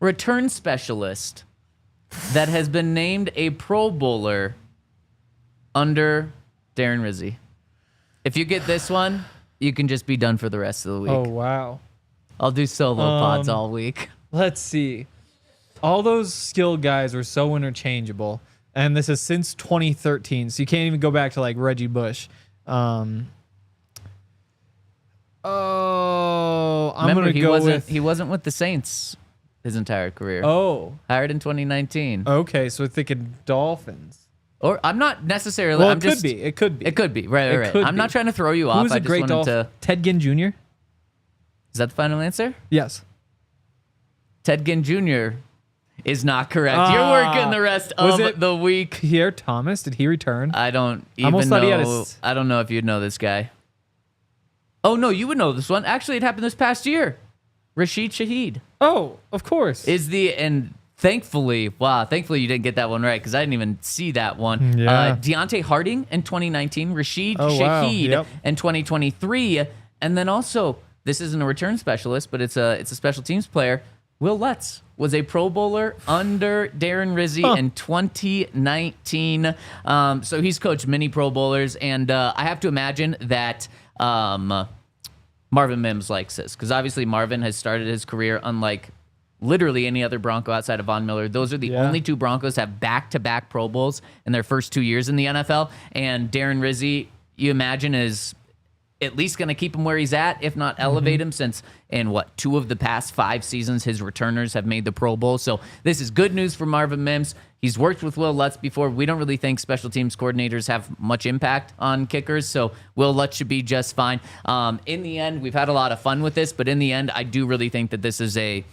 [SPEAKER 1] return specialist that has been named a Pro Bowler under Darren Rizzi? If you get this one, you can just be done for the rest of the week.
[SPEAKER 2] Oh, wow.
[SPEAKER 1] I'll do solo pods all week.
[SPEAKER 2] Let's see. All those skill guys were so interchangeable. And this is since 2013, so you can't even go back to like Reggie Bush. I'm
[SPEAKER 1] Remember,
[SPEAKER 2] gonna go with.
[SPEAKER 1] he wasn't with the Saints his entire career.
[SPEAKER 2] Oh,
[SPEAKER 1] Hired in 2019.
[SPEAKER 2] okay. So we're thinking Dolphins.
[SPEAKER 1] Or I'm not necessarily.
[SPEAKER 2] Well,
[SPEAKER 1] I'm
[SPEAKER 2] it
[SPEAKER 1] just,
[SPEAKER 2] could be. It could be.
[SPEAKER 1] It could be. Right.
[SPEAKER 2] It
[SPEAKER 1] Right.
[SPEAKER 2] could
[SPEAKER 1] I'm not
[SPEAKER 2] be.
[SPEAKER 1] trying to throw you off.
[SPEAKER 2] Who's
[SPEAKER 1] I
[SPEAKER 2] a
[SPEAKER 1] just
[SPEAKER 2] great
[SPEAKER 1] wanted
[SPEAKER 2] Dolphin?
[SPEAKER 1] to.
[SPEAKER 2] Ted Ginn Jr.
[SPEAKER 1] Is that the final answer?
[SPEAKER 2] Yes.
[SPEAKER 1] Ted Ginn Jr. is not correct. You're working the rest
[SPEAKER 2] was
[SPEAKER 1] of
[SPEAKER 2] it
[SPEAKER 1] the week.
[SPEAKER 2] Pierre Thomas, did he return?
[SPEAKER 1] I don't even
[SPEAKER 2] almost thought
[SPEAKER 1] know.
[SPEAKER 2] he had a
[SPEAKER 1] I don't know if you'd know this guy. Oh no, you would know this one. Actually, it happened this past year. Rashid Shaheed
[SPEAKER 2] Oh, of course.
[SPEAKER 1] is thankfully you didn't get that one right because I didn't even see that one.
[SPEAKER 2] Yeah.
[SPEAKER 1] Deontay Harding in 2019, Rashid
[SPEAKER 2] Oh, wow.
[SPEAKER 1] Shaheed
[SPEAKER 2] Yep.
[SPEAKER 1] in 2023, and then also this isn't a return specialist, but it's a special teams player. Will Lutz was a Pro Bowler under Darren Rizzi in 2019. So he's coached many Pro Bowlers, and I have to imagine that Marvin Mims likes this because obviously Marvin has started his career unlike literally any other Bronco outside of Von Miller. Those are the only two Broncos to have back-to-back Pro Bowls in their first 2 years in the NFL, and Darren Rizzi, you imagine, is at least going to keep him where he's at, if not elevate him, since in 2 of the past 5 seasons, his returners have made the Pro Bowl. So this is good news for Marvin Mims. He's worked with Will Lutz before. We don't really think special teams coordinators have much impact on kickers, so Will Lutz should be just fine. In the end, we've had a lot of fun with this, but in the end, I do really think that this is a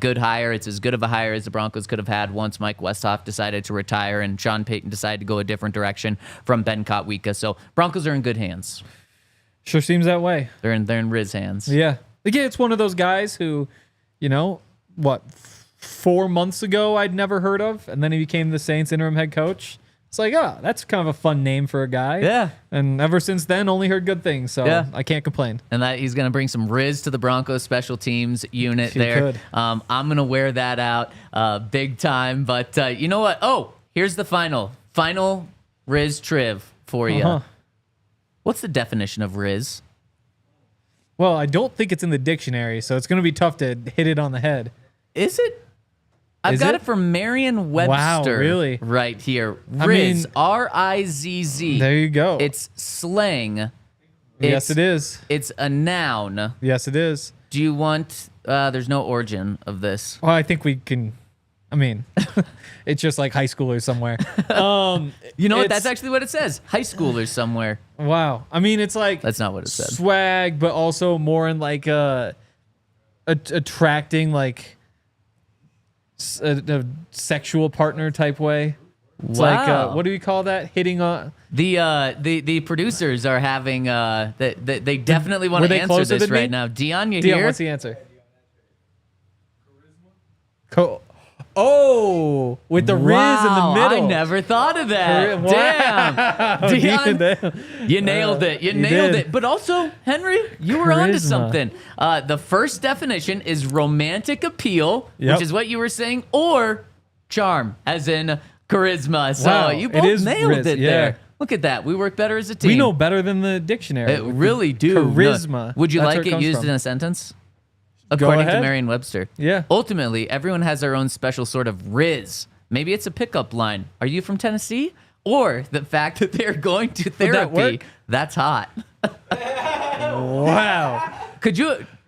[SPEAKER 1] good hire. It's as good of a hire as the Broncos could have had once Mike Westhoff decided to retire and Sean Payton decided to go a different direction from Ben Kotwica. So Broncos are in good hands.
[SPEAKER 2] Sure seems that way.
[SPEAKER 1] They're in Riz hands.
[SPEAKER 2] Yeah. Again, it's one of those guys who, 4 months ago I'd never heard of, and then he became the Saints interim head coach. It's like, that's kind of a fun name for a guy.
[SPEAKER 1] Yeah.
[SPEAKER 2] And ever since then, only heard good things, so
[SPEAKER 1] Yeah.
[SPEAKER 2] I can't complain.
[SPEAKER 1] And that he's going to bring some Riz to the Broncos special teams unit
[SPEAKER 2] He
[SPEAKER 1] there.
[SPEAKER 2] could.
[SPEAKER 1] I'm going to wear that out big time. But you know what? Oh, here's the final Riz Triv for you.
[SPEAKER 2] Uh-huh.
[SPEAKER 1] What's the definition of Riz?
[SPEAKER 2] Well, I don't think it's in the dictionary, so it's going to be tough to hit it on the head.
[SPEAKER 1] Is it? I've
[SPEAKER 2] Is
[SPEAKER 1] got
[SPEAKER 2] it?
[SPEAKER 1] it from Merriam-Webster.
[SPEAKER 2] Wow, really?
[SPEAKER 1] Right here. Riz,
[SPEAKER 2] I mean,
[SPEAKER 1] R-I-Z-Z.
[SPEAKER 2] There you go.
[SPEAKER 1] It's slang.
[SPEAKER 2] Yes, it is.
[SPEAKER 1] It's a noun.
[SPEAKER 2] Yes, it is.
[SPEAKER 1] Do you want... there's no origin of this.
[SPEAKER 2] Well, I think we can... it's just like high schoolers somewhere.
[SPEAKER 1] You know what? That's actually what it says. High schoolers somewhere.
[SPEAKER 2] Wow. It's like...
[SPEAKER 1] That's not what it said.
[SPEAKER 2] Swag, but also more in like attracting like a sexual partner type way. It's
[SPEAKER 1] Wow.
[SPEAKER 2] like what do we call that? Hitting on
[SPEAKER 1] The producers are having they definitely want
[SPEAKER 2] were
[SPEAKER 1] to
[SPEAKER 2] they
[SPEAKER 1] answer
[SPEAKER 2] closer
[SPEAKER 1] this
[SPEAKER 2] than me?
[SPEAKER 1] right now. Dion, you
[SPEAKER 2] Dion,
[SPEAKER 1] here?
[SPEAKER 2] what's the answer? Oh, with the Riz in the
[SPEAKER 1] Wow,
[SPEAKER 2] middle.
[SPEAKER 1] I never thought of that.
[SPEAKER 2] Wow.
[SPEAKER 1] Damn.
[SPEAKER 2] Damn.
[SPEAKER 1] You nailed it. You nailed
[SPEAKER 2] did.
[SPEAKER 1] it. But also, Henry, you were onto
[SPEAKER 2] Charisma.
[SPEAKER 1] something. The first definition is romantic appeal,
[SPEAKER 2] Yep.
[SPEAKER 1] which is what you were saying, or charm, as in charisma. So
[SPEAKER 2] Wow,
[SPEAKER 1] you
[SPEAKER 2] it
[SPEAKER 1] both
[SPEAKER 2] is
[SPEAKER 1] nailed
[SPEAKER 2] Riz,
[SPEAKER 1] it
[SPEAKER 2] yeah.
[SPEAKER 1] there. Look at that. We work better as a team.
[SPEAKER 2] We know better than the dictionary.
[SPEAKER 1] It really do.
[SPEAKER 2] Charisma.
[SPEAKER 1] Would you
[SPEAKER 2] That's
[SPEAKER 1] like
[SPEAKER 2] where it
[SPEAKER 1] it
[SPEAKER 2] comes
[SPEAKER 1] used
[SPEAKER 2] from.
[SPEAKER 1] in a sentence? According to
[SPEAKER 2] ahead.
[SPEAKER 1] Merriam-Webster.
[SPEAKER 2] Yeah.
[SPEAKER 1] Ultimately, everyone has their own special sort of Riz. Maybe it's a pickup line. Are you from Tennessee? Or the fact that they're going to
[SPEAKER 2] that
[SPEAKER 1] therapy.
[SPEAKER 2] work?
[SPEAKER 1] That's hot.
[SPEAKER 2] Wow.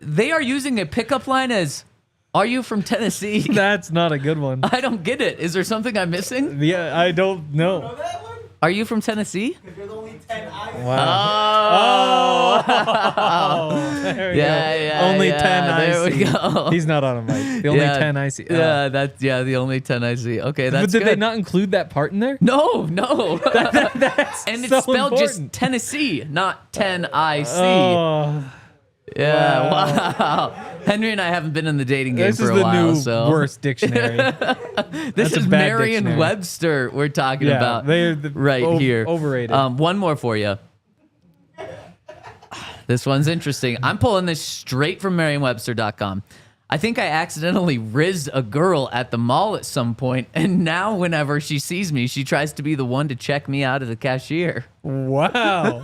[SPEAKER 1] They are using a pickup line as, are you from Tennessee?
[SPEAKER 2] That's not a good one.
[SPEAKER 1] I don't get it. Is there something I'm missing?
[SPEAKER 2] Yeah, I don't know.
[SPEAKER 4] That one?
[SPEAKER 1] Are you from Tennessee?
[SPEAKER 4] There's only 10 eyes.
[SPEAKER 2] Wow. There we
[SPEAKER 1] Yeah,
[SPEAKER 2] go. Only 10
[SPEAKER 1] there
[SPEAKER 2] I
[SPEAKER 1] we
[SPEAKER 2] see.
[SPEAKER 1] go.
[SPEAKER 2] He's not on a mic. The only 10 I see.
[SPEAKER 1] The only 10 I see. Okay, that's
[SPEAKER 2] But did
[SPEAKER 1] good.
[SPEAKER 2] they not include that part in there?
[SPEAKER 1] No.
[SPEAKER 2] That's
[SPEAKER 1] And it's
[SPEAKER 2] so
[SPEAKER 1] spelled just
[SPEAKER 2] important.
[SPEAKER 1] Tennessee, not 10-I-C.
[SPEAKER 2] Oh,
[SPEAKER 1] Yeah, wow. Henry and I haven't been in the dating game
[SPEAKER 2] this
[SPEAKER 1] for
[SPEAKER 2] is
[SPEAKER 1] a
[SPEAKER 2] the
[SPEAKER 1] while,
[SPEAKER 2] new
[SPEAKER 1] so
[SPEAKER 2] worst dictionary.
[SPEAKER 1] this
[SPEAKER 2] That's a
[SPEAKER 1] is
[SPEAKER 2] bad dictionary.
[SPEAKER 1] Merriam-Webster we're talking
[SPEAKER 2] Yeah,
[SPEAKER 1] about
[SPEAKER 2] they're
[SPEAKER 1] right here.
[SPEAKER 2] overrated.
[SPEAKER 1] One more for you. This one's interesting. I'm pulling this straight from Merriam-Webster.com. I think I accidentally rizzed a girl at the mall at some point, and now whenever she sees me, she tries to be the one to check me out as a cashier.
[SPEAKER 2] Wow.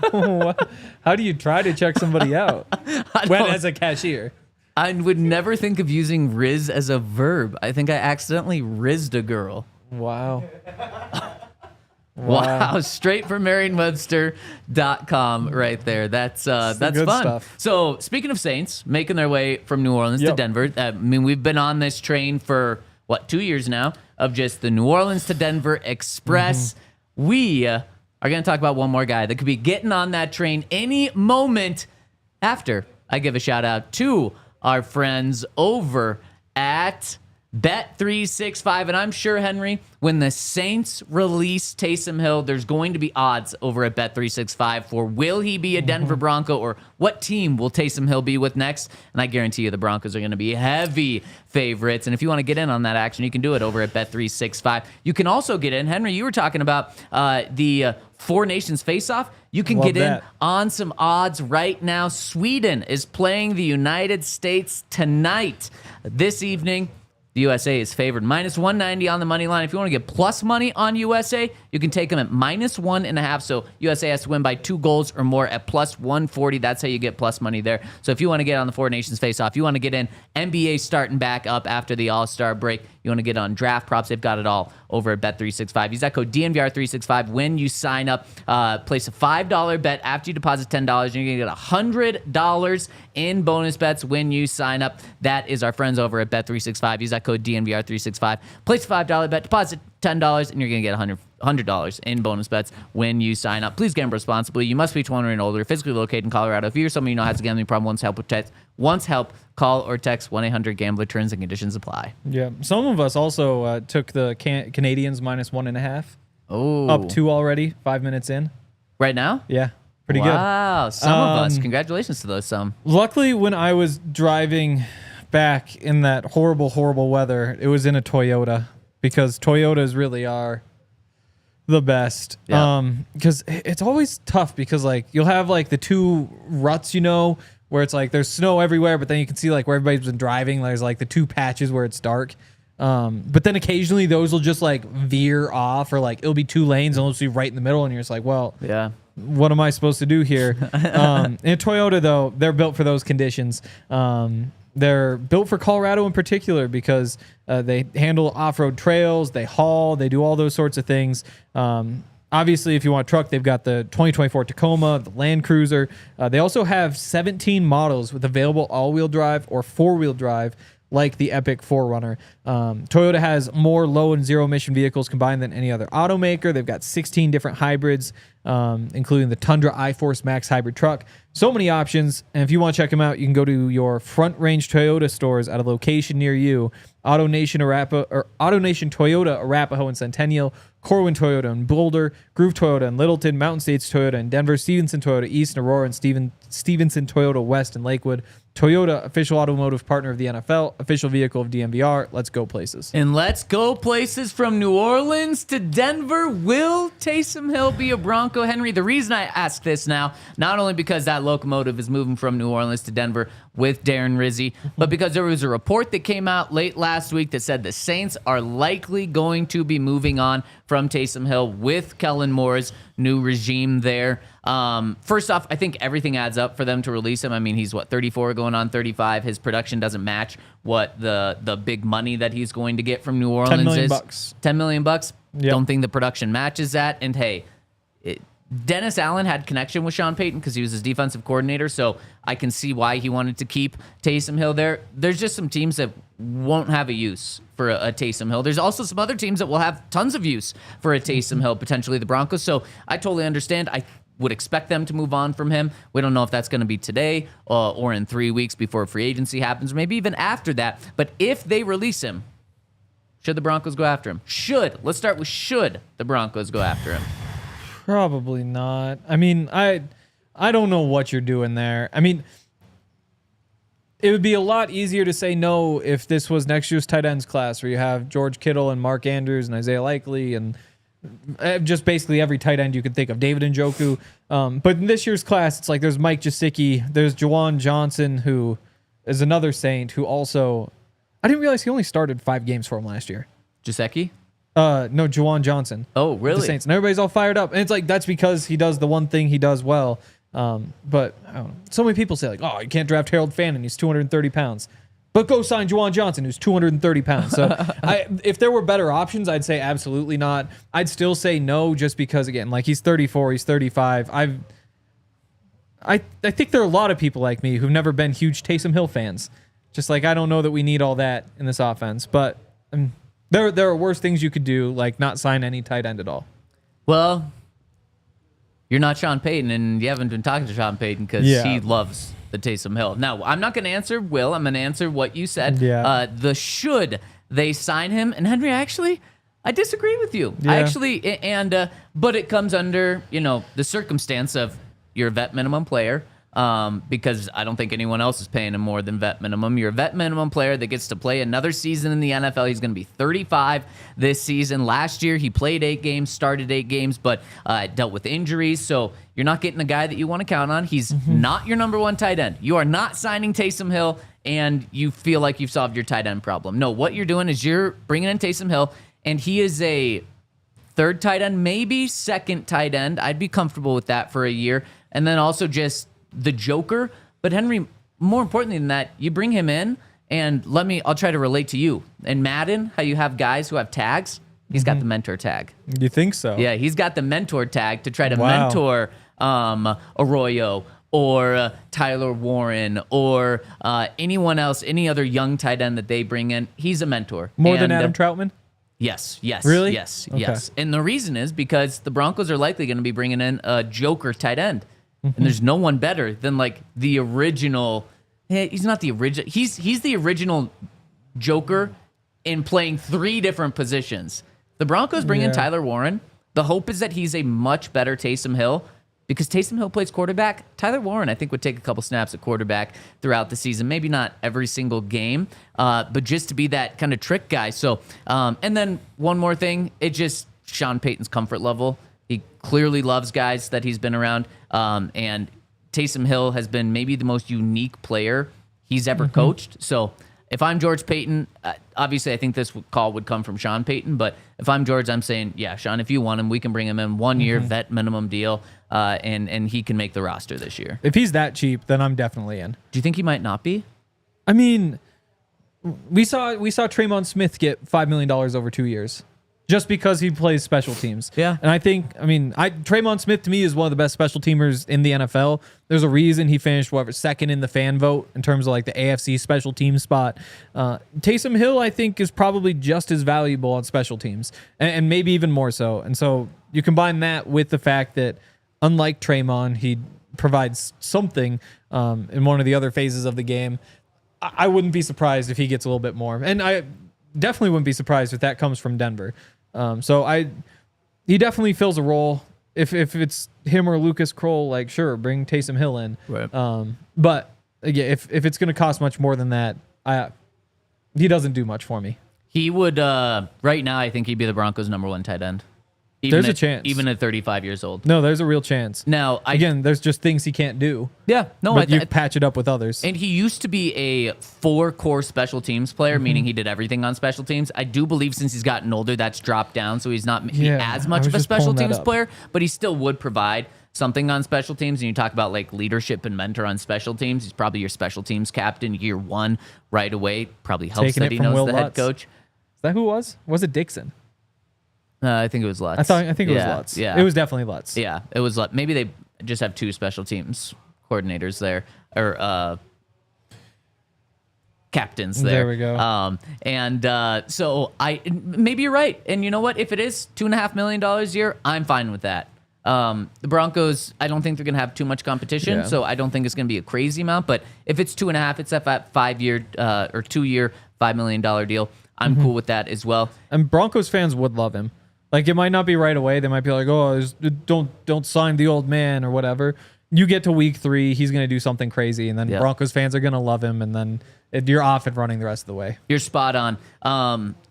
[SPEAKER 2] How do you try to check somebody out as a cashier?
[SPEAKER 1] I would never think of using rizz as a verb. I think I accidentally rizzed a girl.
[SPEAKER 2] Wow.
[SPEAKER 1] Wow, straight from Merriam-Webster.com right there. That's fun.
[SPEAKER 2] Stuff.
[SPEAKER 1] So speaking of Saints making their way from New Orleans to Denver, I mean, we've been on this train for 2 years now of just the New Orleans to Denver Express. We are going to talk about one more guy that could be getting on that train any moment after I give a shout out to our friends over at Bet365, and I'm sure, Henry, when the Saints release Taysom Hill, there's going to be odds over at Bet365 for will he be a Denver Bronco or what team will Taysom Hill be with next? And I guarantee you the Broncos are going to be heavy favorites. And if you want to get in on that action, you can do it over at Bet365. You can also get in, Henry, you were talking about the Four Nations face-off. You can get in on some odds right now. Sweden is playing the United States tonight. This evening, the USA is favored -190 on the money line. If you want to get plus money on USA, you can take them at -1.5. So USA has to win by 2 goals or more at +140. That's how you get plus money there. So if you want to get on the Four Nations face-off, you want to get in NBA starting back up after the All-Star break, you want to get on draft props, they've got it all over at Bet365. Use that code DNVR365 when you sign up. Place a $5 bet after you deposit $10, and you're going to get $100 in bonus bets when you sign up. That is our friends over at Bet365. Use that code DNVR365. Place a $5 bet, deposit $10, and you're going to get $100 in bonus bets when you sign up. Please gamble responsibly. You must be 21 and older, physically located in Colorado. If you're someone you know has a gambling problem, wants help, call or text 1-800-GAMBLER. Terms and conditions apply.
[SPEAKER 2] Yeah. Some of us also took the Canadians -1.5.
[SPEAKER 1] Oh.
[SPEAKER 2] Up 2 already, 5 minutes in.
[SPEAKER 1] Right now?
[SPEAKER 2] Yeah. Pretty good.
[SPEAKER 1] Wow. Some of us. Congratulations to those some.
[SPEAKER 2] Luckily, when I was driving back in that horrible, horrible weather, it was in a Toyota, because Toyotas really are the best.
[SPEAKER 1] Yeah.
[SPEAKER 2] Because it's always tough, because like you'll have like the 2 ruts, where it's like there's snow everywhere, but then you can see like where everybody's been driving, there's like the 2 patches where it's dark. But then occasionally those will just like veer off, or like it'll be 2 lanes and it'll just be right in the middle, and you're just like, well,
[SPEAKER 1] yeah,
[SPEAKER 2] what am I supposed to do here? In Toyota, though, they're built for those conditions. They're built for Colorado in particular, because they handle off-road trails, they haul, they do all those sorts of things. Obviously, if you want a truck, they've got the 2024 Tacoma, the Land Cruiser. They also have 17 models with available all-wheel drive or 4-wheel drive, like the Epic 4Runner. Toyota has more low and zero emission vehicles combined than any other automaker. They've got 16 different hybrids, including the Tundra iForce Max hybrid truck. So many options. And if you want to check them out, you can go to your Front Range Toyota stores at a location near you. AutoNation Toyota, Arapahoe and Centennial, Corwin Toyota in Boulder, Groove Toyota in Littleton, Mountain States Toyota in Denver, Stevenson Toyota East in Aurora, and Stevenson Toyota West in Lakewood. Toyota, official automotive partner of the NFL, official vehicle of DNVR. Let's go places.
[SPEAKER 1] And let's go places from New Orleans to Denver. Will Taysom Hill be a Bronco, Henry? The reason I ask this now, not only because that locomotive is moving from New Orleans to Denver with Darren Rizzi, but because there was a report that came out late last week that said the Saints are likely going to be moving on from Taysom Hill with Kellen Moore's new regime there. First off, I think everything adds up for them to release him. I mean, he's 34 going on 35. His production doesn't match what the big money that he's going to get from New Orleans
[SPEAKER 2] $10 million.
[SPEAKER 1] is. $10 million. Yep. Don't think the production matches that. And hey, Dennis Allen had connection with Sean Payton because he was his defensive coordinator, so I can see why he wanted to keep Taysom Hill there. There's just some teams that won't have a use for a Taysom Hill. There's also some other teams that will have tons of use for a Taysom Hill, potentially the Broncos. So I totally understand. I would expect them to move on from him. We don't know if that's going to be today or in 3 weeks before free agency happens, or maybe even after that. But if they release him, should the Broncos go after him? Let's start with should the Broncos go after him?
[SPEAKER 2] Probably not. I mean, I don't know what you're doing there. I mean, it would be a lot easier to say no if this was next year's tight ends class, where you have George Kittle and Mark Andrews and Isaiah Likely and just basically every tight end you could think of, David Njoku. But in this year's class, it's like there's Mike Gesicki, there's Juwan Johnson, who is another Saint who also, I didn't realize he only started 5 games for him last year.
[SPEAKER 1] Gesicki?
[SPEAKER 2] No, Juwan Johnson.
[SPEAKER 1] Oh, really?
[SPEAKER 2] The Saints. And everybody's all fired up. And it's like, that's because he does the one thing he does well. But I don't know. So many people say, like, oh, you can't draft Harold Fannin. He's 230 pounds. But go sign Juwan Johnson, who's 230 pounds. So if there were better options, I'd say absolutely not. I'd still say no, just because, again, like, he's 34, he's 35. I think there are a lot of people like me who've never been huge Taysom Hill fans. Just like, I don't know that we need all that in this offense. But there are worse things you could do, like not sign any tight end at all.
[SPEAKER 1] Well, you're not Sean Payton, and you haven't been talking to Sean Payton because he loves the Taysom Hill. Now, I'm not going to answer Will. I'm going to answer what you said.
[SPEAKER 2] Yeah.
[SPEAKER 1] Should they sign him? And Henry, I disagree with you.
[SPEAKER 2] Yeah.
[SPEAKER 1] But it comes under, the circumstance of you're a vet minimum player. Because I don't think anyone else is paying him more than vet minimum. You're a vet minimum player that gets to play another season in the NFL. He's going to be 35 this season. Last year, he played 8 games, started 8 games, but dealt with injuries. So you're not getting a guy that you want to count on. He's not your number 1 tight end. You are not signing Taysom Hill, and you feel like you've solved your tight end problem. No, what you're doing is you're bringing in Taysom Hill, and he is a 3rd tight end, maybe 2nd tight end. I'd be comfortable with that for a year. And then also just the joker. But Henry, more importantly than that, you bring him in, and I'll try to relate to you. In Madden, how you have guys who have tags, he's got the mentor tag.
[SPEAKER 2] You think so?
[SPEAKER 1] Yeah, he's got the mentor tag to try to mentor Arroyo or Tyler Warren or anyone else, any other young tight end that they bring in. He's a mentor.
[SPEAKER 2] More than Adam Troutman?
[SPEAKER 1] Yes.
[SPEAKER 2] Really?
[SPEAKER 1] Yes.
[SPEAKER 2] Okay.
[SPEAKER 1] Yes. And the reason is because the Broncos are likely going to be bringing in a joker tight end. And there's no one better than like the original. He's not the original. He's the original joker in playing 3 different positions. The Broncos bring in Tyler Warren. The hope is that he's a much better Taysom Hill because Taysom Hill plays quarterback. Tyler Warren, I think, would take a couple snaps at quarterback throughout the season. Maybe not every single game, but just to be that kind of trick guy. So, and then one more thing, it just Sean Payton's comfort level. He clearly loves guys that he's been around, and Taysom Hill has been maybe the most unique player he's ever coached. So if I'm George Payton, obviously I think this call would come from Sean Payton, but if I'm George, I'm saying, yeah, Sean, if you want him, we can bring him in 1 year vet minimum deal, and he can make the roster this year.
[SPEAKER 2] If he's that cheap, then I'm definitely in.
[SPEAKER 1] Do you think he might not be?
[SPEAKER 2] I mean, we saw Tremon Smith get $5 million over 2 years. Just because he plays special teams.
[SPEAKER 1] Yeah.
[SPEAKER 2] And Tremon Smith to me is one of the best special teamers in the NFL. There's a reason he finished, 2nd in the fan vote in terms of like the AFC special team spot. Taysom Hill, I think, is probably just as valuable on special teams and maybe even more so. And so you combine that with the fact that unlike Tremon, he provides something in one of the other phases of the game. I wouldn't be surprised if he gets a little bit more. And I definitely wouldn't be surprised if that comes from Denver. He definitely fills a role. If it's him or Lucas Kroll, like, sure, bring Taysom Hill in.
[SPEAKER 1] Right.
[SPEAKER 2] But again, if it's going to cost much more than that, he doesn't do much for me.
[SPEAKER 1] He would right now. I think he'd be the Broncos' number 1 tight end.
[SPEAKER 2] There's a chance,
[SPEAKER 1] even at 35 years old.
[SPEAKER 2] No, there's a real chance.
[SPEAKER 1] Now,
[SPEAKER 2] again, there's just things he can't do.
[SPEAKER 1] Yeah, no,
[SPEAKER 2] but you patch it up with others.
[SPEAKER 1] And he used to be a 4-core special teams player, meaning he did everything on special teams. I do believe since he's gotten older, that's dropped down, so he's not as much of a special teams player, but he still would provide something on special teams. And you talk about like leadership and mentor on special teams. He's probably your special teams captain year 1 right away. Probably helps
[SPEAKER 2] Taking
[SPEAKER 1] that he knows the head coach.
[SPEAKER 2] Is that who it was? Was it Dixon?
[SPEAKER 1] I think it was Lutz.
[SPEAKER 2] I think it was Lutz.
[SPEAKER 1] Yeah,
[SPEAKER 2] it was definitely Lutz.
[SPEAKER 1] Yeah, it was Lutz. Maybe they just have 2 special teams coordinators there, or captains there.
[SPEAKER 2] There we go.
[SPEAKER 1] So maybe you're right. And you know what? If it is $2.5 million a year, I'm fine with that. The Broncos, I don't think they're going to have too much competition, so I don't think it's going to be a crazy amount. But if it's 2.5, it's a 5-year or 2-year, $5 million deal. I'm cool with that as well.
[SPEAKER 2] And Broncos fans would love him. Like, it might not be right away. They might be like, oh, don't sign the old man or whatever. You get to week 3, he's going to do something crazy, and then Broncos fans are going to love him, and then you're off and running the rest of the way.
[SPEAKER 1] You're spot on.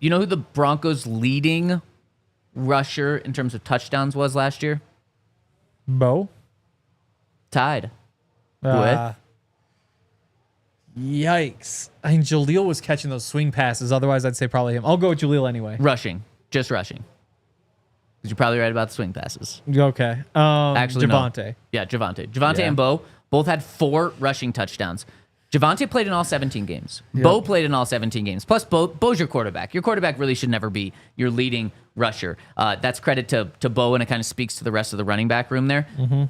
[SPEAKER 1] You know who the Broncos' leading rusher in terms of touchdowns was last year?
[SPEAKER 2] Bo?
[SPEAKER 1] Tied with
[SPEAKER 2] Yikes. I mean, Jaleel was catching those swing passes. Otherwise, I'd say probably him. I'll go with Jaleel anyway.
[SPEAKER 1] Rushing. Just rushing. Because you're probably right about the swing passes.
[SPEAKER 2] Okay.
[SPEAKER 1] Actually,
[SPEAKER 2] Javonte.
[SPEAKER 1] No. Yeah, Javonte and Bo both had 4 rushing touchdowns. Javonte played in all 17 games. Yep. Bo played in all 17 games. Plus, Bo's your quarterback. Your quarterback really should never be your leading rusher. That's credit to Bo, and it kind of speaks to the rest of the running back room there.
[SPEAKER 2] Mm-hmm.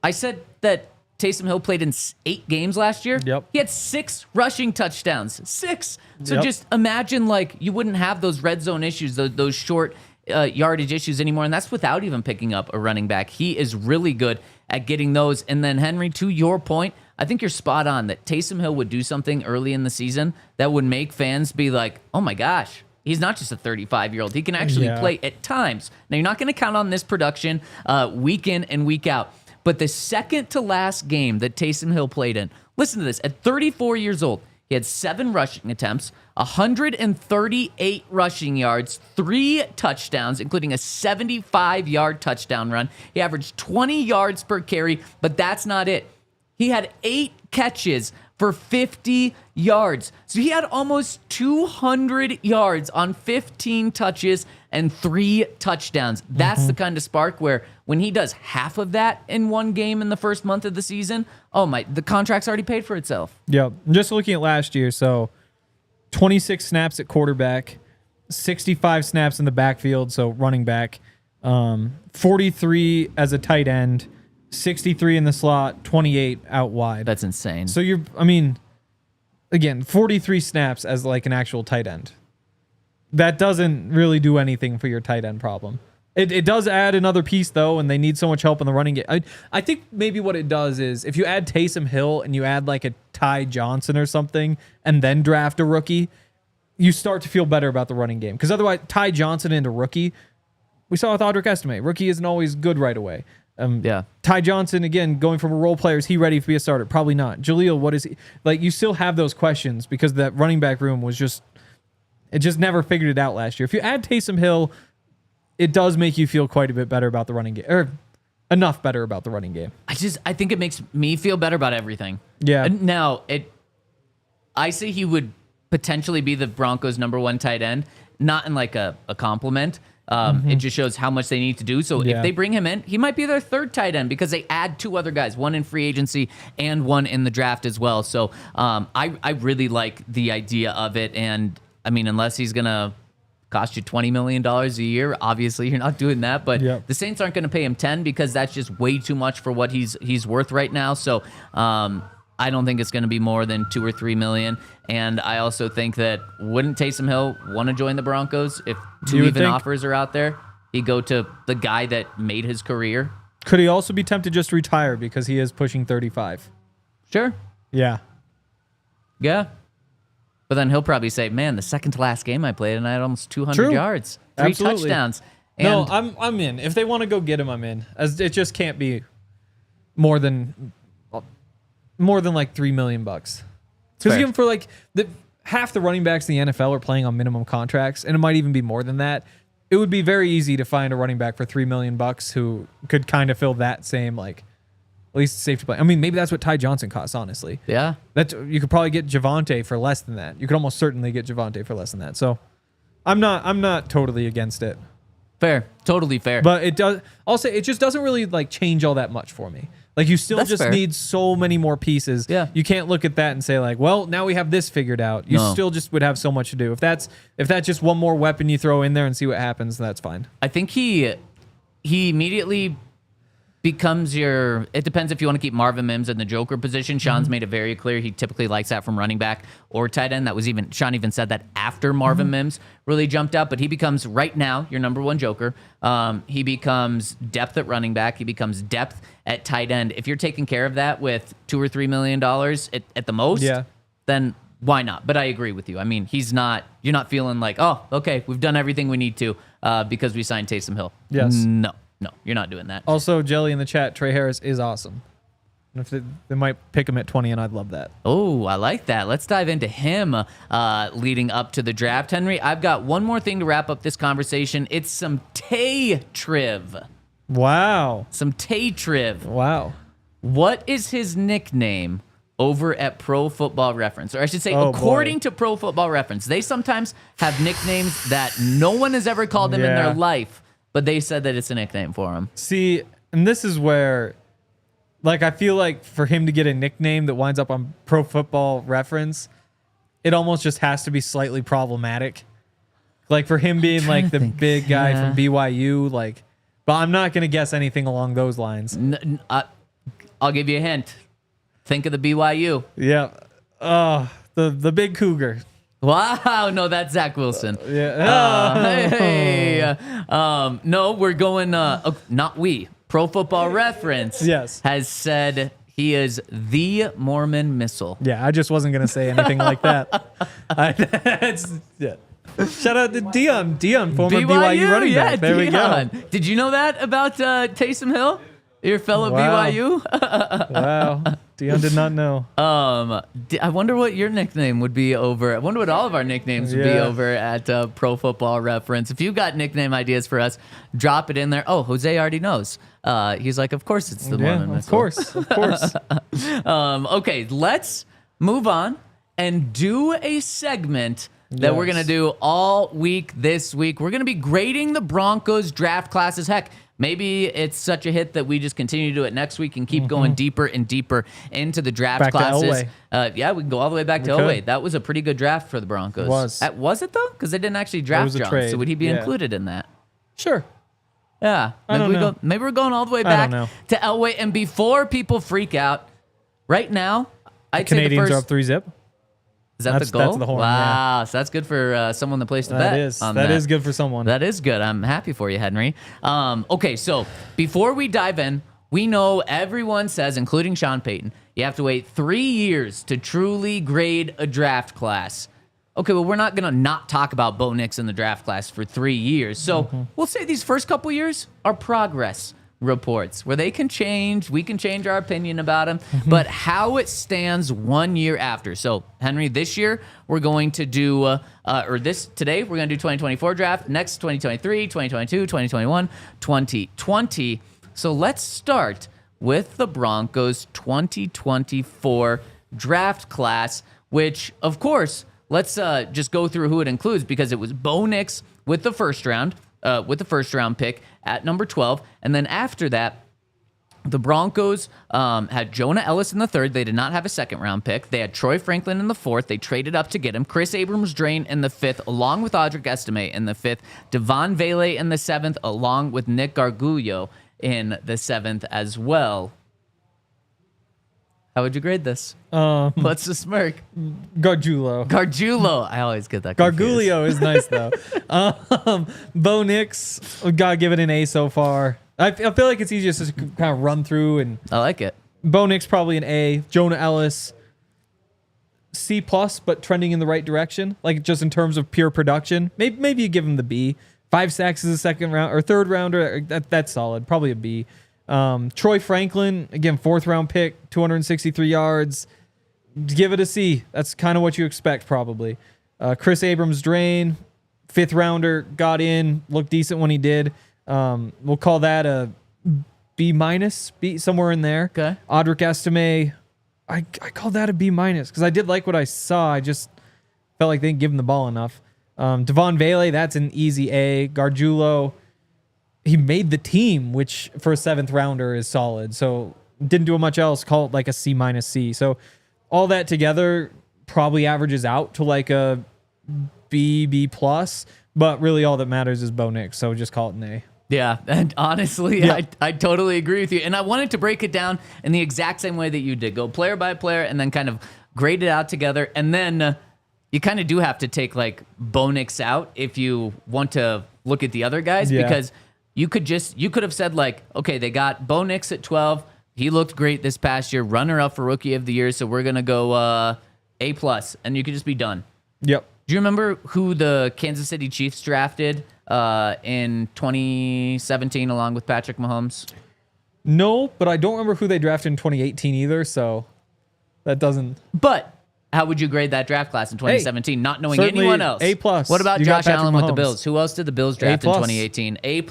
[SPEAKER 1] I said that Taysom Hill played in 8 games last year.
[SPEAKER 2] Yep.
[SPEAKER 1] He had 6 rushing touchdowns. 6. So
[SPEAKER 2] Yep.
[SPEAKER 1] just imagine, like, you wouldn't have those red zone issues, those short yardage issues anymore, and that's without even picking up a running back. He is really good at getting those. And then, Henry, to your point, I think you're spot on that Taysom Hill would do something early in the season that would make fans be like, oh my gosh, he's not just a 35-year-old. He can actually play at times. Now, you're not going to count on this production week in and week out. But the second to last game that Taysom Hill played in, listen to this, at 34 years old, he had 7 rushing attempts, 138 rushing yards, 3 touchdowns, including a 75-yard touchdown run. He averaged 20 yards per carry, but that's not it. He had 8 catches for 50 yards. So he had almost 200 yards on 15 touches and 3 touchdowns. That's the kind of spark where when he does half of that in one game in the first month of the season, the contract's already paid for itself.
[SPEAKER 2] Yep. Just looking at last year, so 26 snaps at quarterback, 65 snaps in the backfield, so running back, 43 as a tight end, 63 in the slot, 28 out wide.
[SPEAKER 1] That's insane.
[SPEAKER 2] So again, 43 snaps as like an actual tight end. That doesn't really do anything for your tight end problem. It does add another piece, though, and they need so much help in the running game. I think maybe what it does is if you add Taysom Hill and you add like a Ty Johnson or something and then draft a rookie, you start to feel better about the running game. Because otherwise, Ty Johnson into rookie, we saw with Audric Estime. Rookie isn't always good right away. Ty Johnson, again, going from a role player, is he ready to be a starter? Probably not. Jaleel, what is he? Like, you still have those questions because that running back room was just never figured it out last year. If you add Taysom Hill, it does make you feel quite a bit better about the running game, or enough better about the running game.
[SPEAKER 1] I think it makes me feel better about everything.
[SPEAKER 2] Yeah.
[SPEAKER 1] Now, I say he would potentially be the Broncos' #1 tight end, not in like a compliment. It just shows how much they need to do. So if they bring him in, he might be their 3rd tight end because they add 2 other guys, one in free agency and one in the draft as well. So I really like the idea of it. And I mean, unless he's going to cost you $20 million a year, obviously you're not doing that. But the Saints aren't going to pay him 10 because that's just way too much for what he's worth right now. So I don't think it's going to be more than $2 or $3 million. And I also think that wouldn't Taysom Hill want to join the Broncos if 2 even offers are out there? He'd go to the guy that made his career.
[SPEAKER 2] Could he also be tempted just to retire because he is pushing 35?
[SPEAKER 1] Sure.
[SPEAKER 2] Yeah.
[SPEAKER 1] Yeah. But then he'll probably say, man, the second to last game I played and I had almost 200 yards, 3 touchdowns. And
[SPEAKER 2] no, I'm in. If they want to go get him, I'm in. As it just can't be more than like $3 million. Because even for like half the running backs in the NFL are playing on minimum contracts, and it might even be more than that. It would be very easy to find a running back for $3 million who could kind of fill that same, like, at least safety play. I mean, maybe that's what Ty Johnson costs, honestly.
[SPEAKER 1] Yeah.
[SPEAKER 2] You could probably get Javonte for less than that. You could almost certainly get Javonte for less than that. So I'm not totally against it.
[SPEAKER 1] Fair. Totally fair.
[SPEAKER 2] But I'll say it just doesn't really like change all that much for me. Like, you still need so many more pieces. Yeah. You can't look at that and say, like, well, now we have this figured out. You still just would have so much to do. If that's just one more weapon you throw in there and see what happens, that's fine.
[SPEAKER 1] I think he immediately becomes it depends if you want to keep Marvin Mims in the Joker position. Sean's made it very clear he typically likes that from running back or tight end. Sean even said that after Marvin Mims really jumped out, but he becomes right now your #1 Joker. He becomes depth at running back. He becomes depth at tight end. If you're taking care of that with $2 or $3 million at the most, then why not? But I agree with you. I mean, you're not feeling like, oh, okay, we've done everything we need to because we signed Taysom Hill.
[SPEAKER 2] Yes.
[SPEAKER 1] No, you're not doing that.
[SPEAKER 2] Also, Jelly in the chat, Trey Harris is awesome. If they might pick him at 20, and I'd love that.
[SPEAKER 1] Oh, I like that. Let's dive into him leading up to the draft. Henry, I've got one more thing to wrap up this conversation. It's some Tay-triv.
[SPEAKER 2] Wow.
[SPEAKER 1] Some Tay-triv.
[SPEAKER 2] Wow.
[SPEAKER 1] What is his nickname over at Pro Football Reference, or I should say, according to Pro Football Reference, they sometimes have nicknames that no one has ever called him in their life, but they said that it's a nickname for him.
[SPEAKER 2] See, and this is where, like, I feel like for him to get a nickname that winds up on Pro Football Reference, it almost just has to be slightly problematic. Like, for him being like the big guy from BYU, like, but I'm not going to guess anything along those lines.
[SPEAKER 1] I'll give you a hint. Think of the BYU.
[SPEAKER 2] Yeah. The big cougar.
[SPEAKER 1] Wow. No, that's Zach Wilson. No, we're going, not we. Pro Football Reference has said he is the Mormon Missile.
[SPEAKER 2] Yeah, I just wasn't going to say anything like that. Shout out to Dion, former BYU running back. There we go.
[SPEAKER 1] Did you know that about Taysom Hill? Your fellow BYU?
[SPEAKER 2] Wow. Dion did not know.
[SPEAKER 1] I wonder what your nickname would be over. I wonder what all of our nicknames would be over at Pro Football Reference. If you've got nickname ideas for us, drop it in there. Oh, Jose already knows. He's like, of course it's the Mormon Missile.
[SPEAKER 2] Of course.
[SPEAKER 1] Okay, let's move on and do a segment that we're going to do all week this week. We're going to be grading the Broncos draft classes. Heck, maybe it's such a hit that we just continue to do it next week and keep going deeper and deeper into the draft classes. We can go all the way back to Elway. That was a pretty good draft for the Broncos. Was it, though? Because they didn't actually draft John. So would he be included in that?
[SPEAKER 2] Sure.
[SPEAKER 1] Yeah. Maybe we're going all the way back to Elway. And before people freak out, right now, I'd say the
[SPEAKER 2] Canadians are up 3-0.
[SPEAKER 1] Is that the goal?
[SPEAKER 2] That's the horn.
[SPEAKER 1] Wow. So that's good for someone that plays the bet.
[SPEAKER 2] That is good for someone.
[SPEAKER 1] That is good. I'm happy for you, Henry. Okay, so before we dive in, we know everyone says, including Sean Payton, you have to wait 3 years to truly grade a draft class. Okay, well, we're not going to not talk about Bo Nix in the draft class for 3 years. So we'll say these first couple years are progress reports where they can change. We can change our opinion about them, but how it stands 1 year after. So, Henry, this year we're going to do, today we're going to do 2024 draft, next 2023, 2022, 2021, 2020. So let's start with the Broncos 2024 draft class, which, of course, let's just go through who it includes because it was Bo Nix with the first round. With the first round pick at number 12. And then after that, the Broncos had Jonah Elliss in the third. They did not have a second round pick. They had Troy Franklin in the fourth. They traded up to get him. Kris Abrams-Draine in the fifth, along with Audric Estime in the fifth. Devuaghn Vele in the seventh, along with Nick Gargiulo in the seventh as well. How would you grade this? What's the smirk?
[SPEAKER 2] Gargiulo.
[SPEAKER 1] I always get that
[SPEAKER 2] confused. Gargiulo is nice, though. Bo Nix, gotta give it an A so far. I feel like it's easier to kind of run through. And
[SPEAKER 1] I like it.
[SPEAKER 2] Bo Nix, probably an A. Jonah Elliss, C+, but trending in the right direction. Like, just in terms of pure production. Maybe you give him the B. 5 sacks as a second round or third rounder. That's solid. Probably a B. Troy Franklin, again, 4th round pick, 263 yards. Give it a C. That's kind of what you expect, probably. Kris Abrams-Draine, 5th rounder, got in, looked decent when he did. We'll call that a B-, B, somewhere in there.
[SPEAKER 1] Okay.
[SPEAKER 2] Audric Estime, I called that a B- because I did like what I saw. I just felt like they didn't give him the ball enough. Devuaghn Vele, that's an easy A. Gargiulo, he made the team, which for a 7th rounder is solid. So didn't do much else. Call it like a C-, C. So all that together probably averages out to like a B+. But really all that matters is Bo Nix. So just call it an A.
[SPEAKER 1] Yeah, and honestly, I totally agree with you. And I wanted to break it down in the exact same way that you did. Go player by player and then kind of grade it out together. And then you kind of do have to take like Bo Nix out if you want to look at the other guys because you could have said like, okay, they got Bo Nix at 12. He looked great this past year, runner up for Rookie of the Year. So we're gonna go A+, and you could just be done.
[SPEAKER 2] Yep.
[SPEAKER 1] Do you remember who the Kansas City Chiefs drafted in 2017 along with Patrick Mahomes?
[SPEAKER 2] No, but I don't remember who they drafted in 2018 either. So that doesn't.
[SPEAKER 1] But how would you grade that draft class in 2017, not knowing
[SPEAKER 2] certainly
[SPEAKER 1] anyone else?
[SPEAKER 2] A+.
[SPEAKER 1] What about
[SPEAKER 2] You got
[SPEAKER 1] Josh Allen with the
[SPEAKER 2] Mahomes.
[SPEAKER 1] Bills? Who else did the Bills draft in 2018? A+.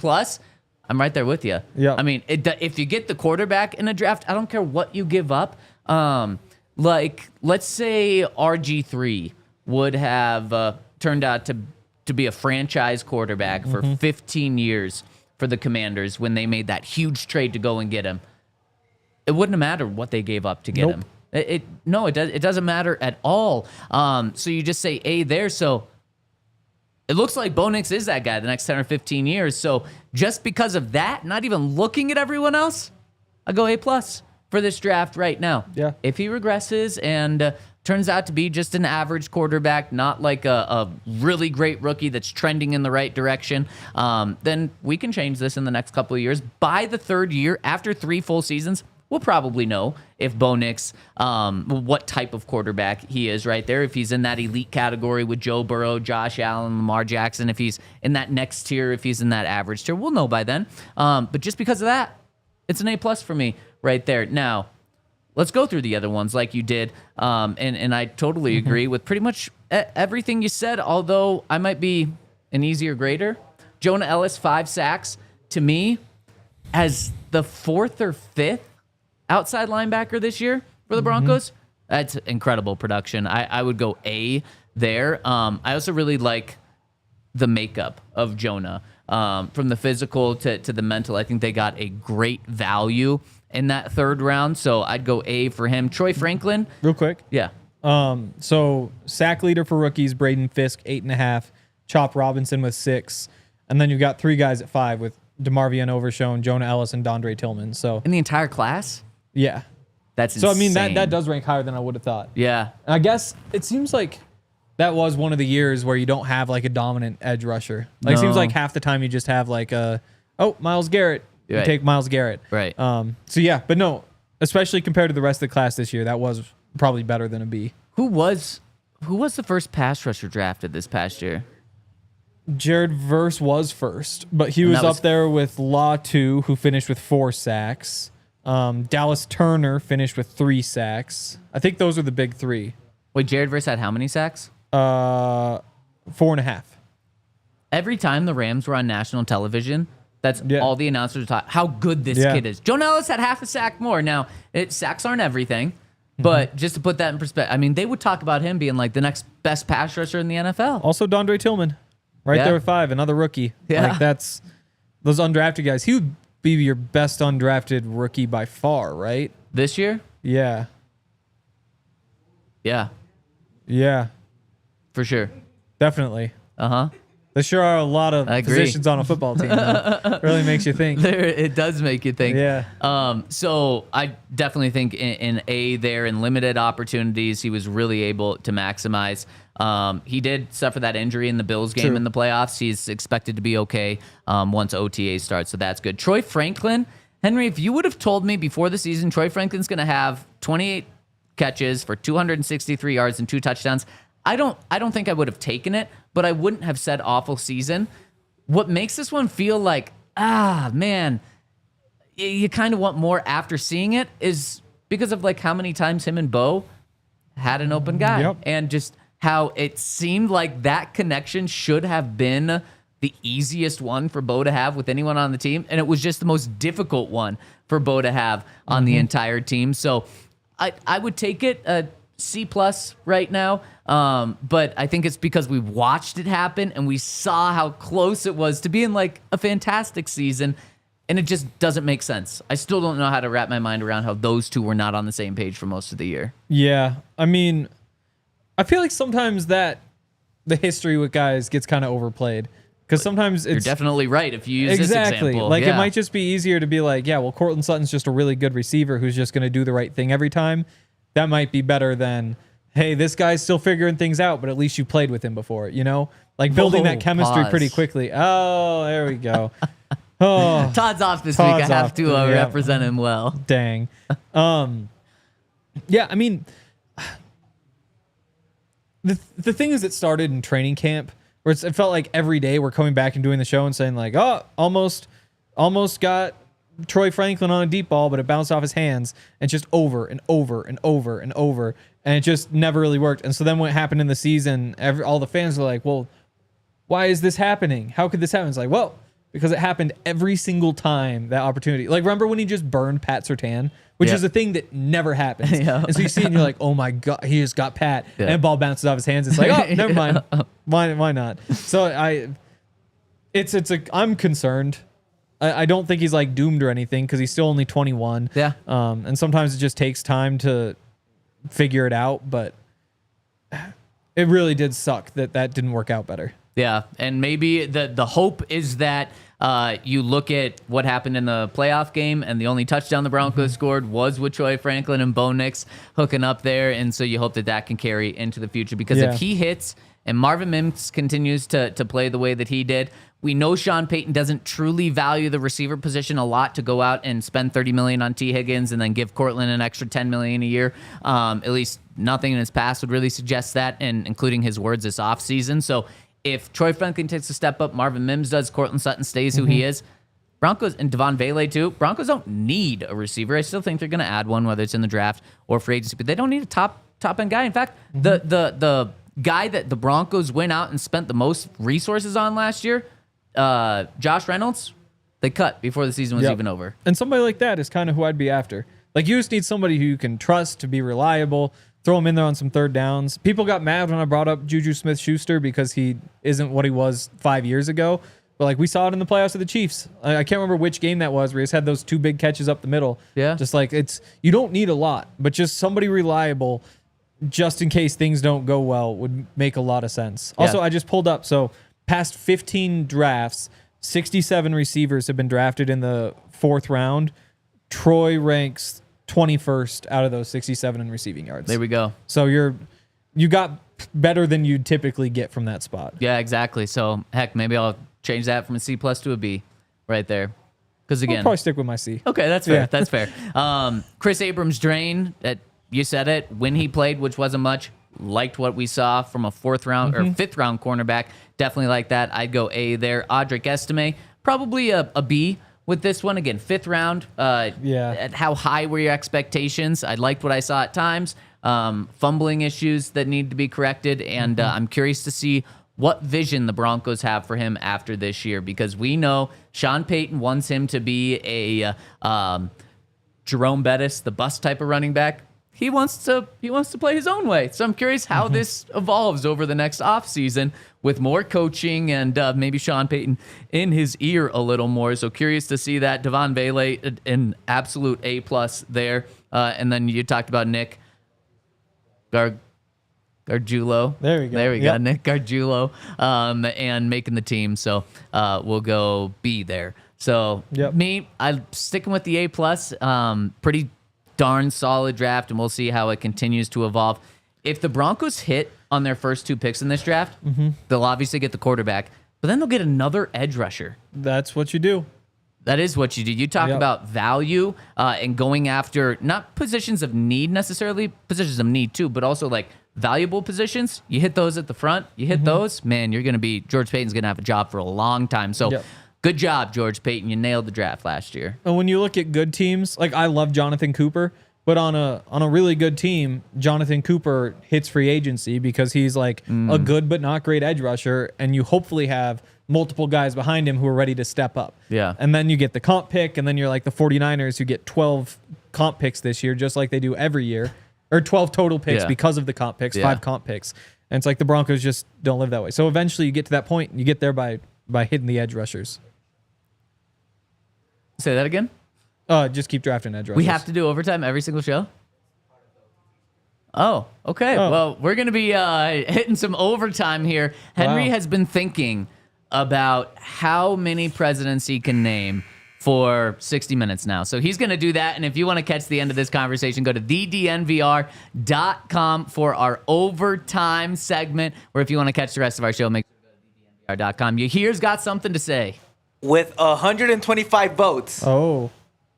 [SPEAKER 1] I'm right there with you.
[SPEAKER 2] Yeah.
[SPEAKER 1] I mean, if you get the quarterback in a draft, I don't care what you give up. like, let's say RG3 would have turned out to be a franchise quarterback for 15 years for the Commanders when they made that huge trade to go and get him. It wouldn't have mattered what they gave up to get him. It doesn't matter at all. So you just say A there. So it looks like Bo Nix is that guy the next 10 or 15 years. So just because of that, not even looking at everyone else, I go A+ for this draft right now.
[SPEAKER 2] Yeah.
[SPEAKER 1] If he regresses and turns out to be just an average quarterback, not like a really great rookie that's trending in the right direction, then we can change this in the next couple of years. By the third year, after 3 full seasons, we'll probably know if Bo Nix, what type of quarterback he is right there. If he's in that elite category with Joe Burrow, Josh Allen, Lamar Jackson, if he's in that next tier, if he's in that average tier, we'll know by then. But just because of that, it's an A+ for me right there. Now, let's go through the other ones like you did. And I totally agree with pretty much everything you said, although I might be an easier grader. Jonah Elliss, 5 sacks. To me, as the 4th or 5th outside linebacker this year for the Broncos, that's incredible production. I would go A there. I also really like the makeup of Jonah. From the physical to the mental, I think they got a great value in that 3rd round, so I'd go A for him. Troy Franklin.
[SPEAKER 2] Real quick.
[SPEAKER 1] Yeah.
[SPEAKER 2] So sack leader for rookies, Braden Fisk, 8.5. Chop Robinson with 6. And then you've got 3 guys at 5 with DeMarvion Overshown, Jonah Elliss, and Dondre Tillman. So
[SPEAKER 1] in the entire class?
[SPEAKER 2] Yeah.
[SPEAKER 1] That's
[SPEAKER 2] so
[SPEAKER 1] insane.
[SPEAKER 2] I mean that does rank higher than I would have thought.
[SPEAKER 1] Yeah.
[SPEAKER 2] And I guess it seems like that was one of the years where you don't have like a dominant edge rusher. Like it seems like half the time you just have like Myles Garrett. You take Myles Garrett.
[SPEAKER 1] Right.
[SPEAKER 2] So yeah, but no, especially compared to the rest of the class this year, that was probably better than a B.
[SPEAKER 1] Who was the first pass rusher drafted this past year?
[SPEAKER 2] Jared Verse was first, but he was up there with Law 2, who finished with 4 sacks. Dallas Turner finished with 3 sacks. I think those are the big 3.
[SPEAKER 1] Wait, Jared Verse had how many sacks?
[SPEAKER 2] 4.5.
[SPEAKER 1] Every time the Rams were on national television, that's all the announcers taught how good this kid is. Jonah Elliss had half a sack more. Now, sacks aren't everything, but just to put that in perspective, I mean, they would talk about him being like the next best pass rusher in the NFL.
[SPEAKER 2] Also, Dondre Tillman, there with 5, another rookie.
[SPEAKER 1] Yeah.
[SPEAKER 2] Like that's those undrafted guys. He would be your best undrafted rookie by far, right?
[SPEAKER 1] This year?
[SPEAKER 2] Yeah.
[SPEAKER 1] Yeah.
[SPEAKER 2] Yeah.
[SPEAKER 1] For sure.
[SPEAKER 2] Definitely.
[SPEAKER 1] Uh-huh.
[SPEAKER 2] There sure are a lot of positions on a football team. Really makes you think.
[SPEAKER 1] It does make you think.
[SPEAKER 2] Yeah.
[SPEAKER 1] So I definitely think in A there, in limited opportunities, he was really able to maximize. He did suffer that injury in the Bills game in the playoffs. He's expected to be okay once OTA starts, so that's good. Troy Franklin. Henry, if you would have told me before the season Troy Franklin's going to have 28 catches for 263 yards and 2 touchdowns, I don't think I would have taken it, but I wouldn't have said awful season. What makes this one feel like, man, you kind of want more after seeing it is because of like how many times him and Bo had an open guy and just how it seemed like that connection should have been the easiest one for Bo to have with anyone on the team. And it was just the most difficult one for Bo to have on the entire team. So I would take it a C+ right now. But I think it's because we watched it happen and we saw how close it was to being like a fantastic season. And it just doesn't make sense. I still don't know how to wrap my mind around how those two were not on the same page for most of the year.
[SPEAKER 2] Yeah. I mean, I feel like sometimes that the history with guys gets kind of overplayed. Because sometimes it's...
[SPEAKER 1] You're definitely right if you use this example.
[SPEAKER 2] Like, it might just be easier to be like, well, Courtland Sutton's just a really good receiver who's just going to do the right thing every time. That might be better than, hey, this guy's still figuring things out, but at least you played with him before, you know? Like, building that chemistry pretty quickly. Oh, there we go. Oh,
[SPEAKER 1] Todd's off this week. I have to represent him well.
[SPEAKER 2] Dang. Yeah, I mean... The thing is, it started in training camp, where it felt like every day we're coming back and doing the show and saying like, oh, almost got Troy Franklin on a deep ball, but it bounced off his hands, and just over and over and over and over, and it just never really worked. And so then what happened in the season, all the fans were like, well, why is this happening? How could this happen? It's like, well, because it happened every single time that opportunity. Like, remember when he just burned Pat Surtain, which is a thing that never happens. And so you see it and you're like, oh my God, he just got Pat. And the ball bounces off his hands. It's like, oh, never mind. Why not? So I'm concerned. I don't think he's like doomed or anything because he's still only 21.
[SPEAKER 1] Yeah.
[SPEAKER 2] And sometimes it just takes time to figure it out, but it really did suck that didn't work out better.
[SPEAKER 1] Yeah, and maybe the hope is that you look at what happened in the playoff game, and the only touchdown the Broncos scored was with Troy Franklin and Bo Nix hooking up there, and so you hope that can carry into the future, because if he hits and Marvin Mims continues to play the way that he did, we know Sean Payton doesn't truly value the receiver position a lot to go out and spend $30 million on T. Higgins and then give Cortland an extra $10 million a year. At least nothing in his past would really suggest that, and including his words this offseason. So if Troy Franklin takes a step up, Marvin Mims does, Cortland Sutton stays who he is, Broncos, and Devon Vele too, Broncos don't need a receiver. I still think they're going to add one, whether it's in the draft or free agency, but they don't need a top-end guy. In fact, the guy that the Broncos went out and spent the most resources on last year, Josh Reynolds, they cut before the season was even over.
[SPEAKER 2] And somebody like that is kind of who I'd be after. Like, you just need somebody who you can trust to be reliable. Throw him in there on some third downs. People got mad when I brought up Juju Smith-Schuster because he isn't what he was 5 years ago. But, like, we saw it in the playoffs of the Chiefs. I can't remember which game that was where he just had those two big catches up the middle.
[SPEAKER 1] Yeah.
[SPEAKER 2] Just like, you don't need a lot, but just somebody reliable just in case things don't go well would make a lot of sense. Also, I just pulled up. So, past 15 drafts, 67 receivers have been drafted in the 4th round. Troy ranks 21st out of those 67 in receiving yards.
[SPEAKER 1] There we go.
[SPEAKER 2] So you got better than you'd typically get from that spot.
[SPEAKER 1] Yeah, exactly. So, heck, maybe I'll change that from a C+ to a B right there. Because, again,
[SPEAKER 2] I'll probably stick with my C.
[SPEAKER 1] Okay, that's fair. That's fair. Kris Abrams-Draine, you said it, when he played, which wasn't much, liked what we saw from a 4th round or 5th round cornerback. Definitely like that. I'd go A there. Audric Estime, probably a B with this one. Again, 5th round. At how high were your expectations? I liked what I saw at times. Fumbling issues that need to be corrected. And I'm curious to see what vision the Broncos have for him after this year, because we know Sean Payton wants him to be a Jerome Bettis, the bust type of running back. He wants to play his own way. So I'm curious how this evolves over the next offseason with more coaching and maybe Sean Payton in his ear a little more. So curious to see that. Devon Vele, an absolute A+ there. And then you talked about Nick Gargiulo.
[SPEAKER 2] There we go.
[SPEAKER 1] Nick Gargiulo, and making the team. So we'll go B there. So me, I'm sticking with the A+. Pretty darn solid draft, and we'll see how it continues to evolve. If the Broncos hit on their first 2 picks in this draft, they'll obviously get the quarterback, but then they'll get another edge rusher.
[SPEAKER 2] That's what you do.
[SPEAKER 1] That is what you do. You talk about value and going after not positions of need necessarily, positions of need too, but also like valuable positions. You hit those at the front, you hit those, man, you're going to be, George Payton's going to have a job for a long time. So good job, George Payton. You nailed the draft last year.
[SPEAKER 2] And when you look at good teams, like I love Jonathan Cooper, but on a really good team, Jonathan Cooper hits free agency because he's like a good but not great edge rusher, and you hopefully have multiple guys behind him who are ready to step up.
[SPEAKER 1] Yeah.
[SPEAKER 2] And then you get the comp pick, and then you're like the 49ers who get 12 comp picks this year, just like they do every year, or 12 total picks because of the comp picks, 5 comp picks. And it's like the Broncos just don't live that way. So eventually you get to that point, and you get there by hitting the edge rushers.
[SPEAKER 1] Say that again?
[SPEAKER 2] Just keep drafting edge rushers.
[SPEAKER 1] We have to do overtime every single show? Oh, okay. Well, we're going to be hitting some overtime here. Henry has been thinking about how many presidents he can name for 60 minutes now. So he's going to do that. And if you want to catch the end of this conversation, go to thednvr.com for our overtime segment. Or if you want to catch the rest of our show, make sure to go to thednvr.com. Yahir's got something to say.
[SPEAKER 3] With 125 votes.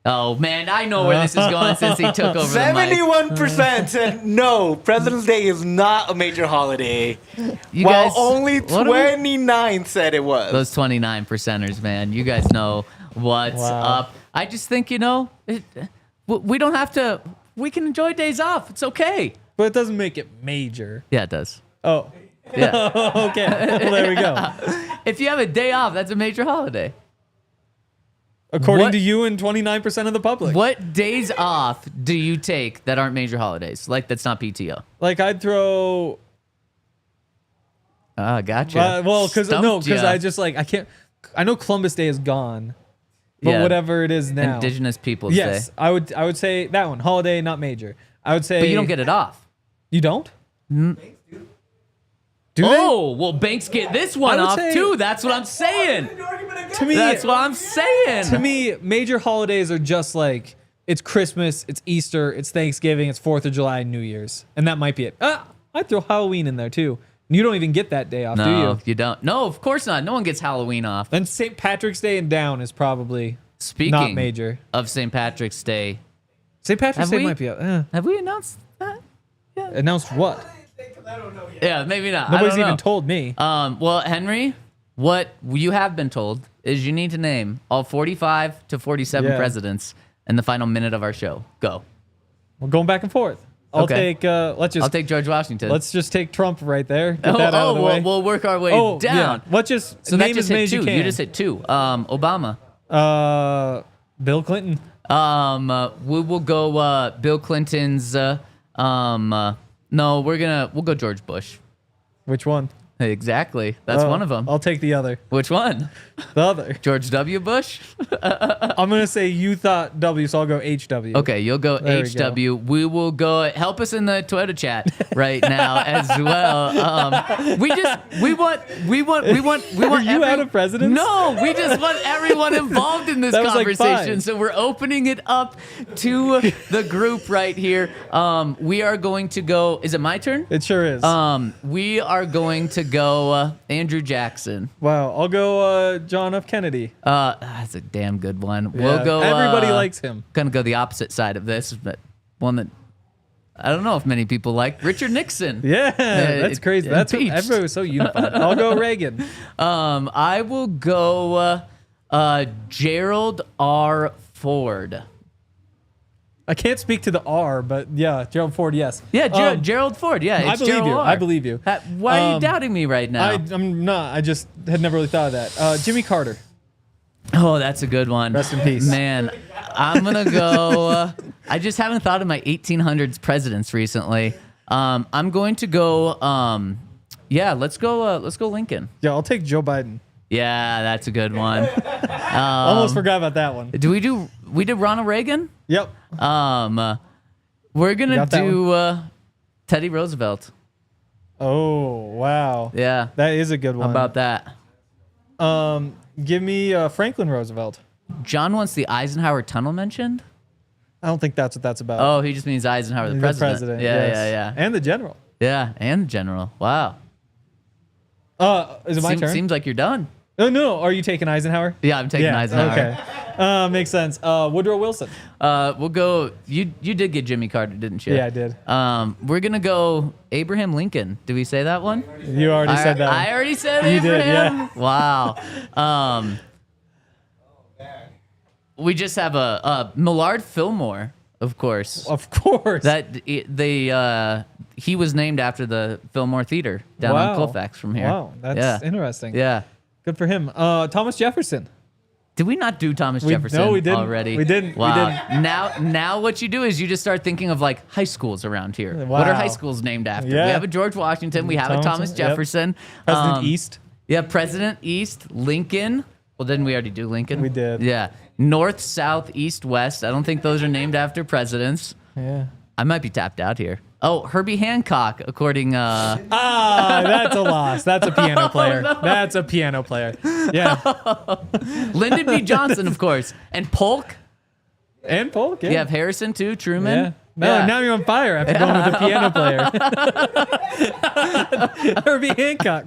[SPEAKER 1] Oh, man, I know where this is going since he took over
[SPEAKER 3] 71% said no, President's Day is not a major holiday.
[SPEAKER 1] You
[SPEAKER 3] while
[SPEAKER 1] guys,
[SPEAKER 3] only 29 said it was.
[SPEAKER 1] Those 29%ers, man. You guys know what's up. I just think, we don't have to. We can enjoy days off. It's okay.
[SPEAKER 2] But it doesn't make it major.
[SPEAKER 1] Yeah, it does.
[SPEAKER 2] Oh.
[SPEAKER 1] Yeah.
[SPEAKER 2] Okay. Well, there we go.
[SPEAKER 1] If you have a day off, that's a major holiday.
[SPEAKER 2] According to you and 29% of the public.
[SPEAKER 1] What days off do you take that aren't major holidays? Like, that's not PTO.
[SPEAKER 2] Like, I'd throw...
[SPEAKER 1] Gotcha.
[SPEAKER 2] Because I just, like, I can't... I know Columbus Day is gone. But whatever it is now.
[SPEAKER 1] Indigenous Peoples Day.
[SPEAKER 2] Yes, I would say that one. Holiday, not major. I would say...
[SPEAKER 1] But you don't get it off.
[SPEAKER 2] You don't? Do
[SPEAKER 1] well, Banks get this one off too. That's what I'm saying.
[SPEAKER 2] To me,
[SPEAKER 1] that's what I'm saying.
[SPEAKER 2] To me, major holidays are just like it's Christmas, it's Easter, it's Thanksgiving, it's 4th of July, New Year's, and that might be it. I'd throw Halloween in there too. You don't even get that day off, do you?
[SPEAKER 1] You don't. No, of course not. No one gets Halloween off.
[SPEAKER 2] Then St. Patrick's Day and down is probably not major.
[SPEAKER 1] Of St. Patrick's Day.
[SPEAKER 2] St. Patrick's Day might be up.
[SPEAKER 1] Have we announced that? Yeah.
[SPEAKER 2] Announced what?
[SPEAKER 3] I don't know yet.
[SPEAKER 1] Yeah, maybe not.
[SPEAKER 2] Nobody's even told me.
[SPEAKER 1] Well, Henry, what you have been told is you need to name all 45 to 47 presidents in the final minute of our show. Go.
[SPEAKER 2] We're going back and forth. I'll take
[SPEAKER 1] I'll take George Washington.
[SPEAKER 2] Let's just take Trump right there. Get that out of the way.
[SPEAKER 1] We'll work our way down.
[SPEAKER 2] Yeah. So
[SPEAKER 1] that just hit 2. You just hit 2. Obama.
[SPEAKER 2] Bill Clinton.
[SPEAKER 1] We will go Bill Clinton's no, we'll go George Bush.
[SPEAKER 2] Which one?
[SPEAKER 1] Exactly. That's one of them.
[SPEAKER 2] I'll take the other.
[SPEAKER 1] Which one?
[SPEAKER 2] The other.
[SPEAKER 1] George W. Bush?
[SPEAKER 2] I'm going to say you thought W, so I'll go HW.
[SPEAKER 1] Okay, you'll go HW. We will go, help us in the Twitter chat right now as well. We want
[SPEAKER 2] Are you out of presidents?
[SPEAKER 1] No, we just want everyone involved in this conversation. So we're opening it up to the group right here. We are going to go, is it my turn?
[SPEAKER 2] It sure is.
[SPEAKER 1] We are going to go Andrew Jackson.
[SPEAKER 2] Wow, I'll go John F. Kennedy.
[SPEAKER 1] That's a damn good one.
[SPEAKER 2] Yeah,
[SPEAKER 1] we'll go.
[SPEAKER 2] Everybody likes him.
[SPEAKER 1] Gonna go the opposite side of this, but one that I don't know if many people like. Richard Nixon.
[SPEAKER 2] Yeah, that's crazy. Everybody was so unified. I'll go Reagan.
[SPEAKER 1] I will go Gerald R. Ford.
[SPEAKER 2] I can't speak to the R, but yeah, Gerald Ford, yes.
[SPEAKER 1] Yeah, Gerald Ford, yeah. It's
[SPEAKER 2] I believe
[SPEAKER 1] Gerald
[SPEAKER 2] you.
[SPEAKER 1] R.
[SPEAKER 2] I believe you.
[SPEAKER 1] Why are you doubting me right now?
[SPEAKER 2] I'm not. I just had never really thought of that. Jimmy Carter.
[SPEAKER 1] Oh, that's a good one.
[SPEAKER 2] Rest in peace.
[SPEAKER 1] Man, I'm going to go... I just haven't thought of my 1800s presidents recently. I'm going to go... let's go Lincoln.
[SPEAKER 2] Yeah, I'll take Joe Biden.
[SPEAKER 1] Yeah, that's a good one.
[SPEAKER 2] Almost forgot about that one.
[SPEAKER 1] We did Ronald Reagan?
[SPEAKER 2] Yep.
[SPEAKER 1] We're gonna do Teddy Roosevelt.
[SPEAKER 2] Oh wow.
[SPEAKER 1] Yeah.
[SPEAKER 2] That is a good one.
[SPEAKER 1] How about that?
[SPEAKER 2] Give me Franklin Roosevelt.
[SPEAKER 1] John wants the Eisenhower Tunnel mentioned.
[SPEAKER 2] I don't think that's what that's about.
[SPEAKER 1] Oh, he just means Eisenhower, the president. Yeah.
[SPEAKER 2] And the general.
[SPEAKER 1] Yeah, and the general. Wow.
[SPEAKER 2] Is it my turn?
[SPEAKER 1] Seems like you're done.
[SPEAKER 2] Oh, no. Are you taking Eisenhower?
[SPEAKER 1] Yeah, I'm taking Eisenhower.
[SPEAKER 2] Okay. Makes sense. Woodrow Wilson.
[SPEAKER 1] We'll go. You did get Jimmy Carter, didn't you?
[SPEAKER 2] Yeah, I did.
[SPEAKER 1] We're gonna go Abraham Lincoln. Did we say that one?
[SPEAKER 2] You already said that.
[SPEAKER 1] I already said
[SPEAKER 2] you
[SPEAKER 1] Abraham.
[SPEAKER 2] Did, yeah.
[SPEAKER 1] Wow. We just have a Millard Fillmore, of course.
[SPEAKER 2] Of course.
[SPEAKER 1] That he was named after the Fillmore Theater down on Colfax from here.
[SPEAKER 2] Wow, that's interesting.
[SPEAKER 1] Yeah.
[SPEAKER 2] Good for him. Thomas Jefferson.
[SPEAKER 1] Did we not do Thomas Jefferson
[SPEAKER 2] no, we didn't.
[SPEAKER 1] already?
[SPEAKER 2] We didn't.
[SPEAKER 1] Wow.
[SPEAKER 2] We didn't.
[SPEAKER 1] Now what you do is you just start thinking of like high schools around here.
[SPEAKER 2] Wow.
[SPEAKER 1] What are high schools named after?
[SPEAKER 2] Yeah.
[SPEAKER 1] We have a George Washington. We have a Thomas Jefferson.
[SPEAKER 2] Yep. President East.
[SPEAKER 1] Yeah, President East. Lincoln. Well, didn't we already do Lincoln?
[SPEAKER 2] We did.
[SPEAKER 1] Yeah. North, South, East, West. I don't think those are named after presidents.
[SPEAKER 2] Yeah.
[SPEAKER 1] I might be tapped out here. Oh, Herbie Hancock, according...
[SPEAKER 2] that's a loss. That's a piano player. No. That's a piano player. Yeah.
[SPEAKER 1] Lyndon B. Johnson, of course. And Polk.
[SPEAKER 2] And Polk, yeah.
[SPEAKER 1] You have Harrison, too, Truman.
[SPEAKER 2] Yeah. No, now you're on fire after going with the piano player. Herbie Hancock.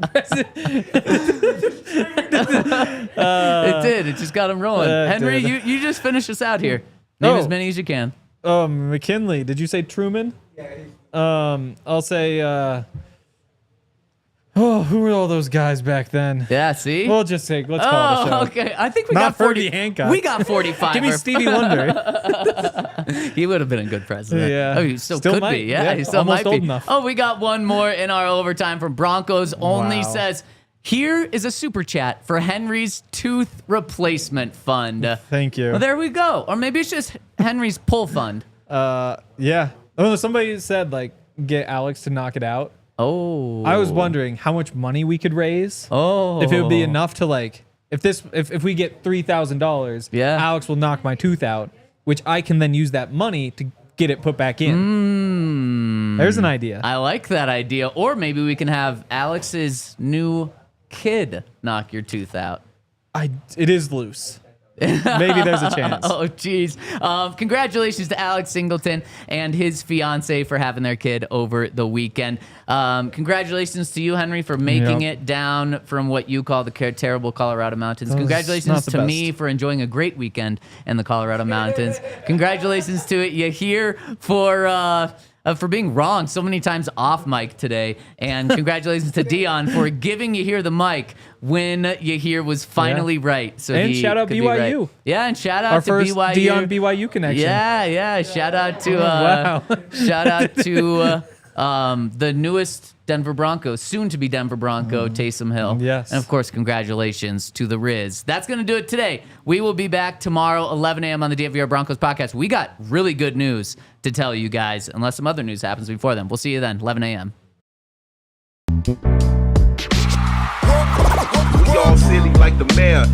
[SPEAKER 1] It did. It just got him rolling. Henry, you just finish us out here. Name as many as you can.
[SPEAKER 2] McKinley. Did you say Truman?
[SPEAKER 3] Yeah.
[SPEAKER 2] I'll say, who were all those guys back then?
[SPEAKER 1] Yeah, see?
[SPEAKER 2] We'll just take, let's call it a show.
[SPEAKER 1] Okay. I think we
[SPEAKER 2] Not
[SPEAKER 1] got 40.
[SPEAKER 2] Herbie Hancock.
[SPEAKER 1] We got 45.
[SPEAKER 2] Give me Stevie Wonder.
[SPEAKER 1] He would have been a good president.
[SPEAKER 2] Yeah.
[SPEAKER 1] Oh, he still could
[SPEAKER 2] might.
[SPEAKER 1] be. Yeah, he still
[SPEAKER 2] almost
[SPEAKER 1] might
[SPEAKER 2] old
[SPEAKER 1] be.
[SPEAKER 2] enough.
[SPEAKER 1] Oh, we got one more in our overtime from Broncos. Only says, Here is a super chat for Henry's tooth replacement fund.
[SPEAKER 2] Thank you.
[SPEAKER 1] Well, there we go. Or maybe it's just Henry's pull fund.
[SPEAKER 2] Yeah. Oh, somebody said like get Alex to knock it out.
[SPEAKER 1] Oh.
[SPEAKER 2] I was wondering how much money we could raise.
[SPEAKER 1] Oh.
[SPEAKER 2] If it would be enough to like if we get $3,000,
[SPEAKER 1] yeah,
[SPEAKER 2] Alex will knock my tooth out, which I can then use that money to get it put back in. There's an idea.
[SPEAKER 1] I like that idea. Or maybe we can have Alex's new kid knock your tooth out.
[SPEAKER 2] It is loose. Maybe there's a chance.
[SPEAKER 1] Oh, geez. Congratulations to Alex Singleton and his fiance for having their kid over the weekend. Congratulations to you, Henry, for making it down from what you call the terrible Colorado Mountains. Congratulations to me for enjoying a great weekend in the Colorado Mountains. Congratulations to Yahir for being wrong so many times off mic today. And congratulations to Dion for giving Yahir the mic when Yahir was finally right. So
[SPEAKER 2] and shout out BYU.
[SPEAKER 1] Right. Yeah, and shout out
[SPEAKER 2] our
[SPEAKER 1] to
[SPEAKER 2] first
[SPEAKER 1] BYU.
[SPEAKER 2] Dion BYU connection.
[SPEAKER 1] Yeah. Shout out to the newest Denver Broncos, soon to be Denver Bronco, Taysom Hill.
[SPEAKER 2] Yes.
[SPEAKER 1] And of course, congratulations to the Riz. That's going to do it today. We will be back tomorrow, 11 a.m. on the DNVR Broncos podcast. We got really good news to tell you guys, unless some other news happens before then. We'll see you then, 11 a.m.
[SPEAKER 4] We all silly like the mayor.